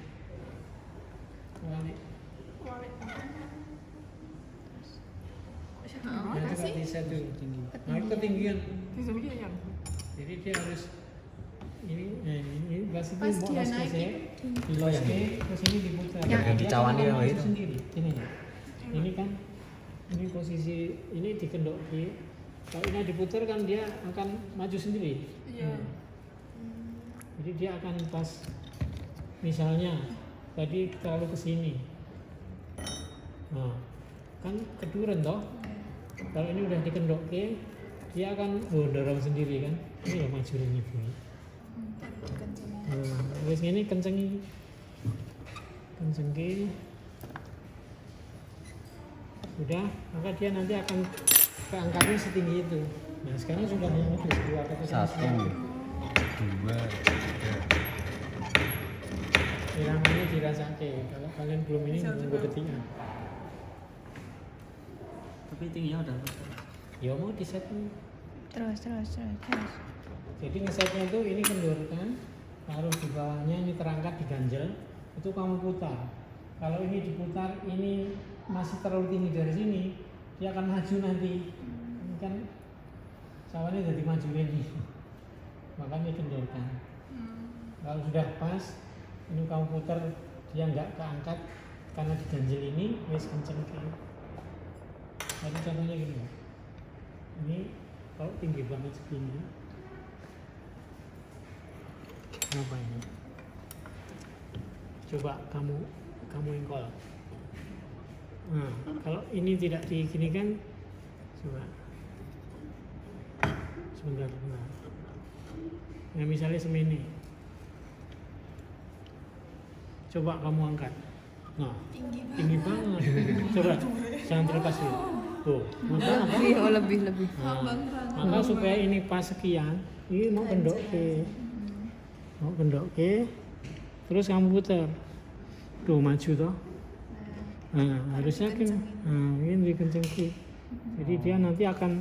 Balik. Nah, coba diset dulu tinggi. Nah, itu ketinggian. Jadi dia harus ini pas itu Pas mau dia los naik ke di los ke terus ini diputar. Yang Dia dicawani akan ya, maju itu. sendiri. Ini kan ini posisi ini dikendok ki. Kalau ini diputar kan dia akan maju sendiri. Iya. Jadi dia akan pas misalnya tadi terlalu ke sini. Nah, kan keduren toh. Kalau ini udah dikendok ke, dia akan dorong sendiri kan. Ini ya maju ini Bu. Nah, terus ini kencengi. Kencengki. Udah, maka dia nanti akan keangkatnya setinggi itu. Nah, sekarang sudah memutus dua keputusan. 1, 2, 3. Irangannya dirasake. Kalau kalian belum ini nunggu detiknya. Tapi tingginya udah Ya mau di set dulu. Terus. Jadi ngesetnya itu ini kendorkan, taruh di bawahnya ini terangkat diganjel, itu kamu putar. Kalau ini diputar, ini masih terlalu tinggi dari sini, dia akan maju nanti. Ini kan sawannya jadi maju ini, makanya kendorkan. Kalau sudah pas, ini kamu putar, dia nggak keangkat karena diganjel ini, wes kenceng ke. Tadi contohnya gini, Mbak. Ini kalau tinggi banget segini, apa ini? Coba kamu engkol. Nah, kalau ini tidak diginikan, coba. Sebentar. Nah, misalnya semini. Coba kamu angkat. Nah, tinggi banget. Coba, jangan terlepas dulu. Tuh, maka apa? Lebih. Nah, maka supaya ini pas sekian, ini mau kendok ke, terus kamu putar, tuh maju toh. Nah, harusnya kan, ini dikencengki. Jadi dia nanti akan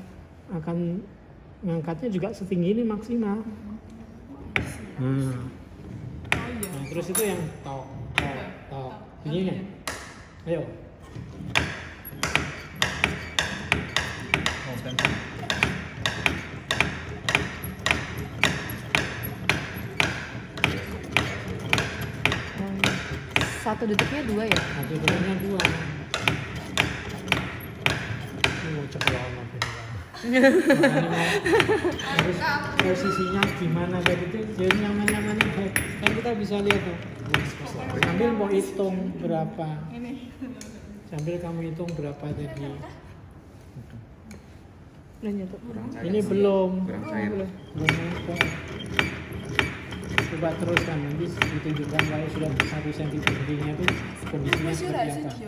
ngangkatnya juga setinggi ini maksimal. Nah, terus itu yang tok, ini nih. Ayo. Satu detiknya 2 ya? Satu detiknya 2. Ini mau ceklok lagi. Harus posisinya gimana tadi itu jadi nyaman-nyaman kan kita bisa lihat tuh. Sambil mau hitung berapa. Sambil kamu hitung berapa tadi. Ini belum. Kurang cair. Belum nempel. Coba teruskan nanti ditunjukkan kalau sudah 1 cm berhentinya itu kondisinya seperti apa.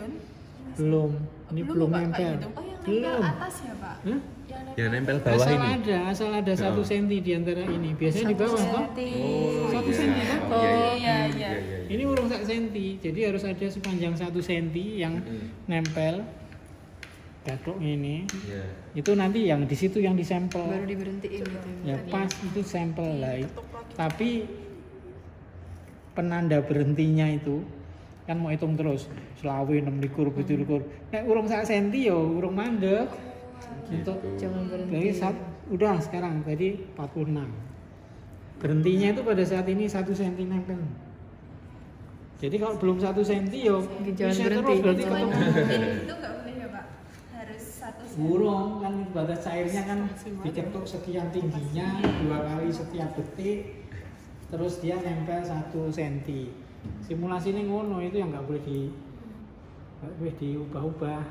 Belum, ini belum nempel. Belum. atas ya Pak? Hah? Ya nempel bawah ini. Asal ada 1 cm di antara ini. Biasanya di bawah toh. Oh, 1 iya. cm kan? Iya. Ini urung 1 cm, jadi harus ada sepanjang 1 cm yang nempel. Gatok ini. Iya. Itu nanti yang di situ yang disampel. Baru diberhentiin gitu. Ya pas itu sampel lah. Tapi penanda berhentinya itu kan mau hitung terus selawi 6 likur 7 likur nek urung 1 senti ya urung mandek untuk Jangan berhenti. dari udah sekarang tadi 46 berhentinya itu pada saat ini 1 senti nempel jadi kalau belum 1 senti ya Jangan bisa berhenti. terus berarti ketemu Itu nggak boleh ya Pak? Harus 1 urung kan batas cairnya kan diketuk sekian tingginya 2 kali setiap detik terus dia nempel 1 cm. Simulasi ini ngono itu yang nggak boleh diubah-ubah.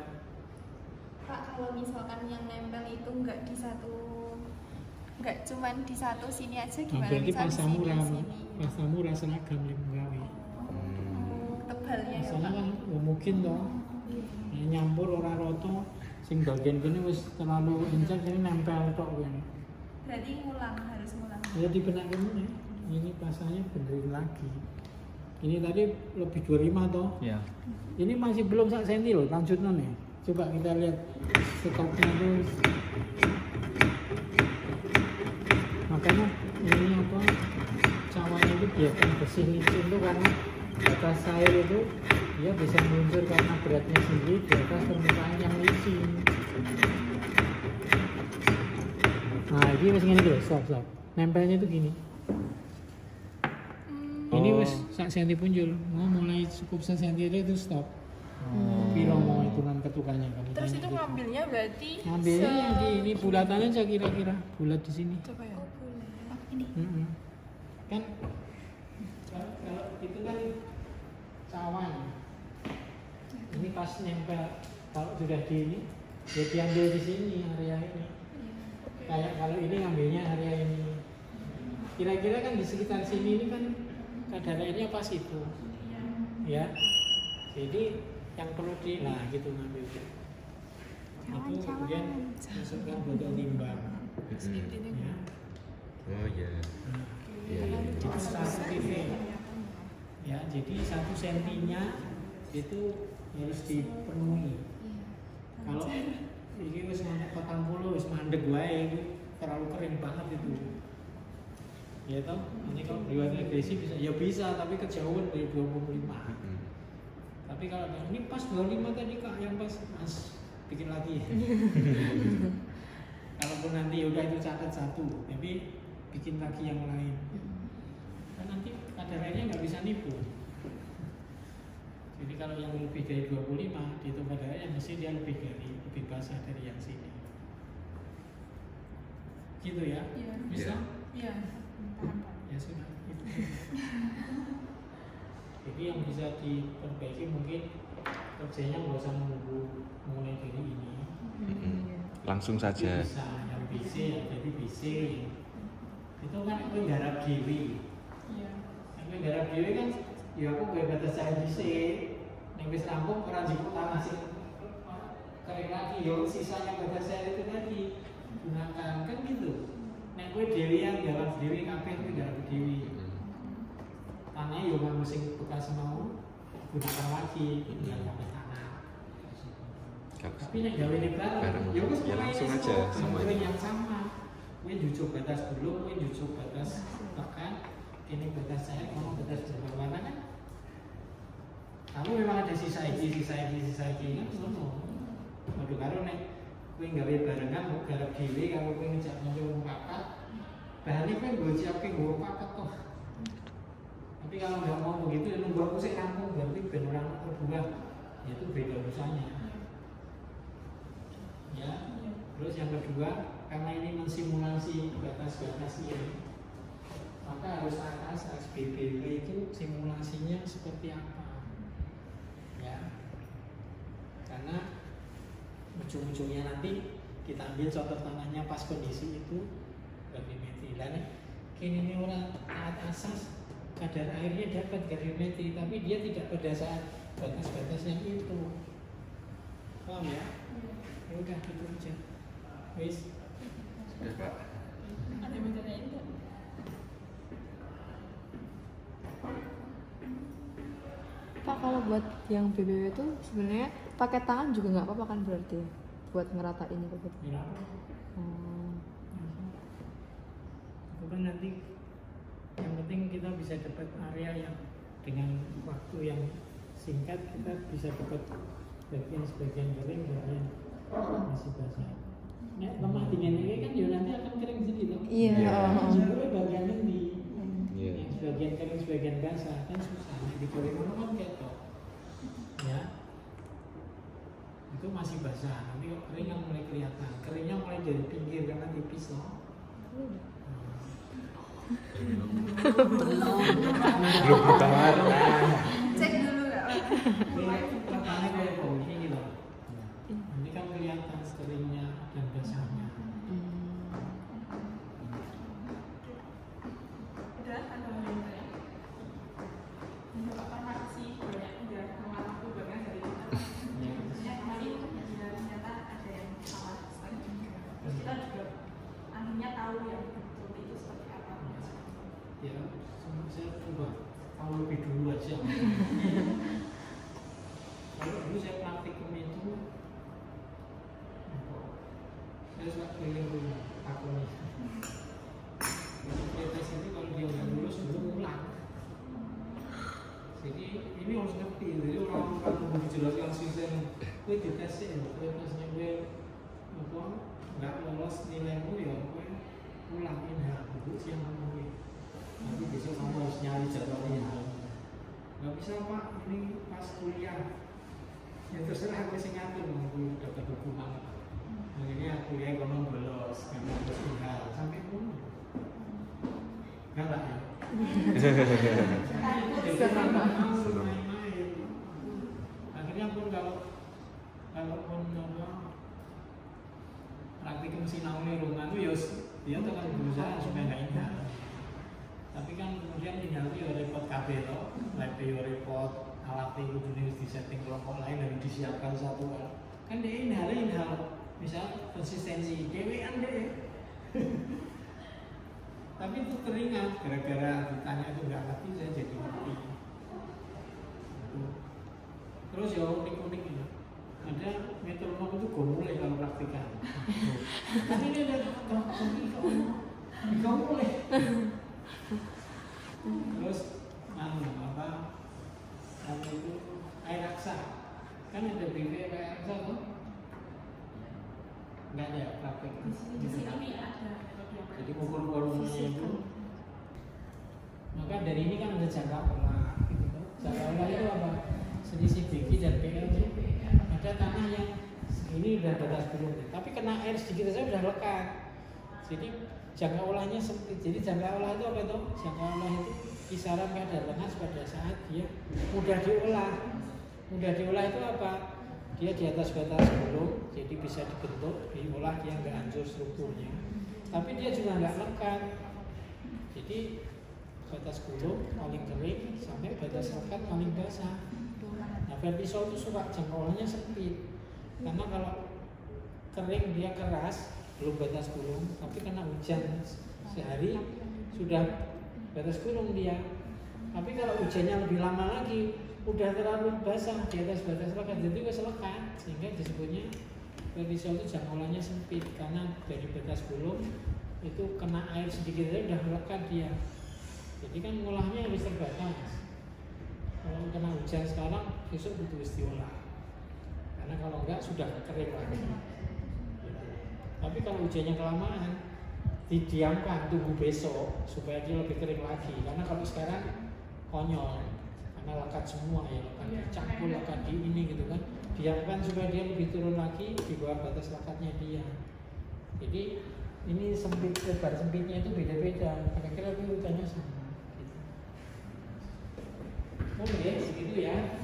Pak, kalau misalkan yang nempel itu nggak cuman di satu sini aja Nah, gimana? berarti Misal di sini, pasamu seragam gawe. tebalnya ya Masalah Pak. kan mungkin toh nyampur orang roto sing bagian kene wis terlalu kencang jadi nempel tok kene. Berarti harus ngulang. Ya dibenak kene. Ini pasangnya benerin lagi. Ini tadi lebih 25 toh. ya. Ini masih belum 1 cm loh, lanjutnya nih. Coba kita lihat stoknya tuh. Makanya ini apa? Cawannya itu biarkan bersih licin tuh karena batas air itu dia bisa meluncur karena beratnya sendiri di atas permukaan yang licin. Nah ini wis ngene iki lho, stop. Nempelnya tuh gini. Ini wis sak senti punjul, mau mulai cukup sak senti itu stop. Piro mau hitungan ketukannya kan? Terus itu ngambilnya berarti Ngambilnya yang di ini bulatannya saya kira-kira bulat di sini. coba ya. Ini. Kan kalau itu kan cawan. Ini pas nempel kalau sudah di ini ya diambil di sini area ini. Kayak kalau ini ngambilnya area ini. Kira-kira kan di sekitar sini ini kan kadar airnya pas itu. Ya. Jadi yang perlu nah gitu ngambil. Itu kemudian masukkan botol timbang. Ya. Oh iya. Itu 1 titik. Ya, jadi 1 sentinya itu harus dipenuhi. Kalau ini wis mandek 40 wis mandek wae itu terlalu kering banget itu. Ya toh, ini kalau dibuat agresi bisa ya bisa tapi kejauhan dari 25. Tapi kalau ini pas 25 tadi Kak yang pas bikin lagi. Kalaupun nanti udah itu catat 1, tapi bikin lagi yang lain. Kan nanti kadar airnya nggak bisa nipu. Jadi kalau yang lebih dari 25 dihitung kadar airnya mesti dia lebih basah dari yang sini. Gitu ya? Iya. Bisa? Iya. Ya sudah. Gitu. Jadi yang bisa diperbaiki mungkin kerjanya nggak usah menunggu mulai dari ini. Langsung saja. Bisa yang BC ya jadi BC. Itu kan aku garap dewi. Iya. Aku garap dewi kan ya aku gak batas saya BC. Yang wis rampung orang jemput tanah sih kering lagi. Yo sisanya batas saya itu tadi gunakan kan gitu. Nek kowe dewi yang garap dewi kabeh kowe garap dewi. Tanah yo masing bekas mau gunakan lagi tinggal pakai tanah. Tapi nek gawe ini bareng, ya wis ya langsung aja semuanya yang sama. Kowe jujuk batas dulu, kowe jujuk batas bahkan ini batas saya, kamu batas berwarna kan. Kamu memang ada sisa iki kan ngono. Waduh karo nek kowe gawe barengan mau garap dhewe karo kowe ngejak kanca papat, bahane kowe nggo siapke nggo papat toh. Tapi kalau nggak mau begitu, ya nunggu aku sih rampung berarti ben orang terbuang, ya itu beda usahanya. Ya, terus yang kedua, karena ini mensimulasi batas-batas ini, maka harus atas SBBW itu simulasinya seperti apa, ya? Karena ujung-ujungnya nanti kita ambil contoh tanahnya pas kondisi itu gravimetri. Dan kini ini orang taat asas kadar airnya dapat gravimetri, tapi dia tidak pada saat batas-batas yang itu. Paham ya? Ya udah gitu aja. Wis. Sudah Pak. Ada yang bertanya itu? Pak, kalau buat yang BBW itu sebenarnya pakai tangan juga nggak apa-apa kan berarti ya? Buat ngeratain itu gitu. Ya. Itu kan nanti yang penting kita bisa dapat area yang dengan waktu yang singkat kita bisa dapat sebagian kering, bagian masih basah. Nek lemah dingin ini kan ya nanti akan kering sedikit. Iya. Jadi bagian ini Iya. yang sebagian kering, sebagian basah kan susah. Di kering itu kan ketok, ya. Itu masih basah. Nanti kok kering yang mulai kelihatan. Keringnya mulai dari pinggir karena tipis loh. Belum buka warna. Cek dulu nggak? Letaknya kayak begini gitu. Ini kan kelihatan keringnya dan basahnya. Udah ada yang bertanya? Bapak terima kasih banyak udah mengalami banyak dari kita. Maksudnya kemarin ya ternyata ada yang salah. Terus kita juga akhirnya tahu yang betul itu seperti apa. Ya, saya coba tahu lebih dulu aja. Kalau dulu saya praktikum itu, saya suka keliling rumah, takut. Tes itu kalau dia nggak lulus, belum ulang. Jadi ini harus ngerti. Jadi orang menjelaskan sistem kowe dites sih lho, kowe tesnya kowe apa nggak lolos nilaimu ya kowe pulang inhal dulu siang kamu nanti besok kamu harus nyari jadwalnya. Nggak bisa Pak, ini pas kuliah ya terserah aku sing ngatur, aku dapat hukuman akhirnya kuliah kono bolos karena harus inhal sampai pun nggak lah ya. Jadi main-main. Akhirnya pun kalau pun apa praktikum sinau nih rumah itu ya dia akan berusaha supaya nggak inhal. Tapi kan kemudian inhal itu ya repot kabel loh, lab ya repot, alat itu harus disetting kelompok lain dan disiapkan satu kan dia inhal misal konsistensi dewean deh. Tapi itu teringat gara-gara ditanya itu nggak ngerti saya jadi ngerti. Terus ya unik-unik ini ada metronom itu gue mulai kalau praktikan. Tapi ini ada kau mulai. Terus apa itu air raksa kan ada BV air raksa tuh nggak ada praktek Di sini ada. jadi ukur volumenya itu maka dari ini kan ada jangka olah gitu. Jangka olah itu apa selisih BG dan PL ada tanah yang segini udah batas belum tapi kena air sedikit saja udah lekat jadi jangka olahnya sempit. Jadi jangka olah itu apa itu? Jangka olah itu kisaran kadar panas pada saat dia mudah diolah. Mudah diolah itu apa? Dia di atas batas belum, jadi bisa dibentuk, diolah dia nggak hancur strukturnya. Tapi dia juga nggak lekat. Jadi batas gulung paling kering sampai batas lekat paling basah. Nah, vertisol itu suka jangka olahnya sempit. Karena kalau kering dia keras, belum batas gulung, tapi kena hujan sehari sudah batas gulung dia. Tapi kalau hujannya lebih lama lagi, udah terlalu basah di atas batas lekat, jadi wes lekat, sehingga disebutnya vertisol itu jangka olahnya sempit karena dari batas gulung itu kena air sedikit saja udah lekat dia. Jadi kan ngolahnya harus terbatas. Kalau kena hujan sekarang, besok butuh diolah. Karena kalau enggak sudah kering lagi. Tapi kalau hujannya kelamaan, didiamkan tunggu besok supaya dia lebih kering lagi. Karena kalau sekarang konyol, karena lekat semua ya, lekat dicampur, lekat di ini gitu kan. Diamkan supaya dia lebih turun lagi di bawah batas lekatnya dia. Jadi ini sempit, lebar sempitnya itu beda-beda. Kira-kira urutannya sama. Gitu. Oke, segitu ya.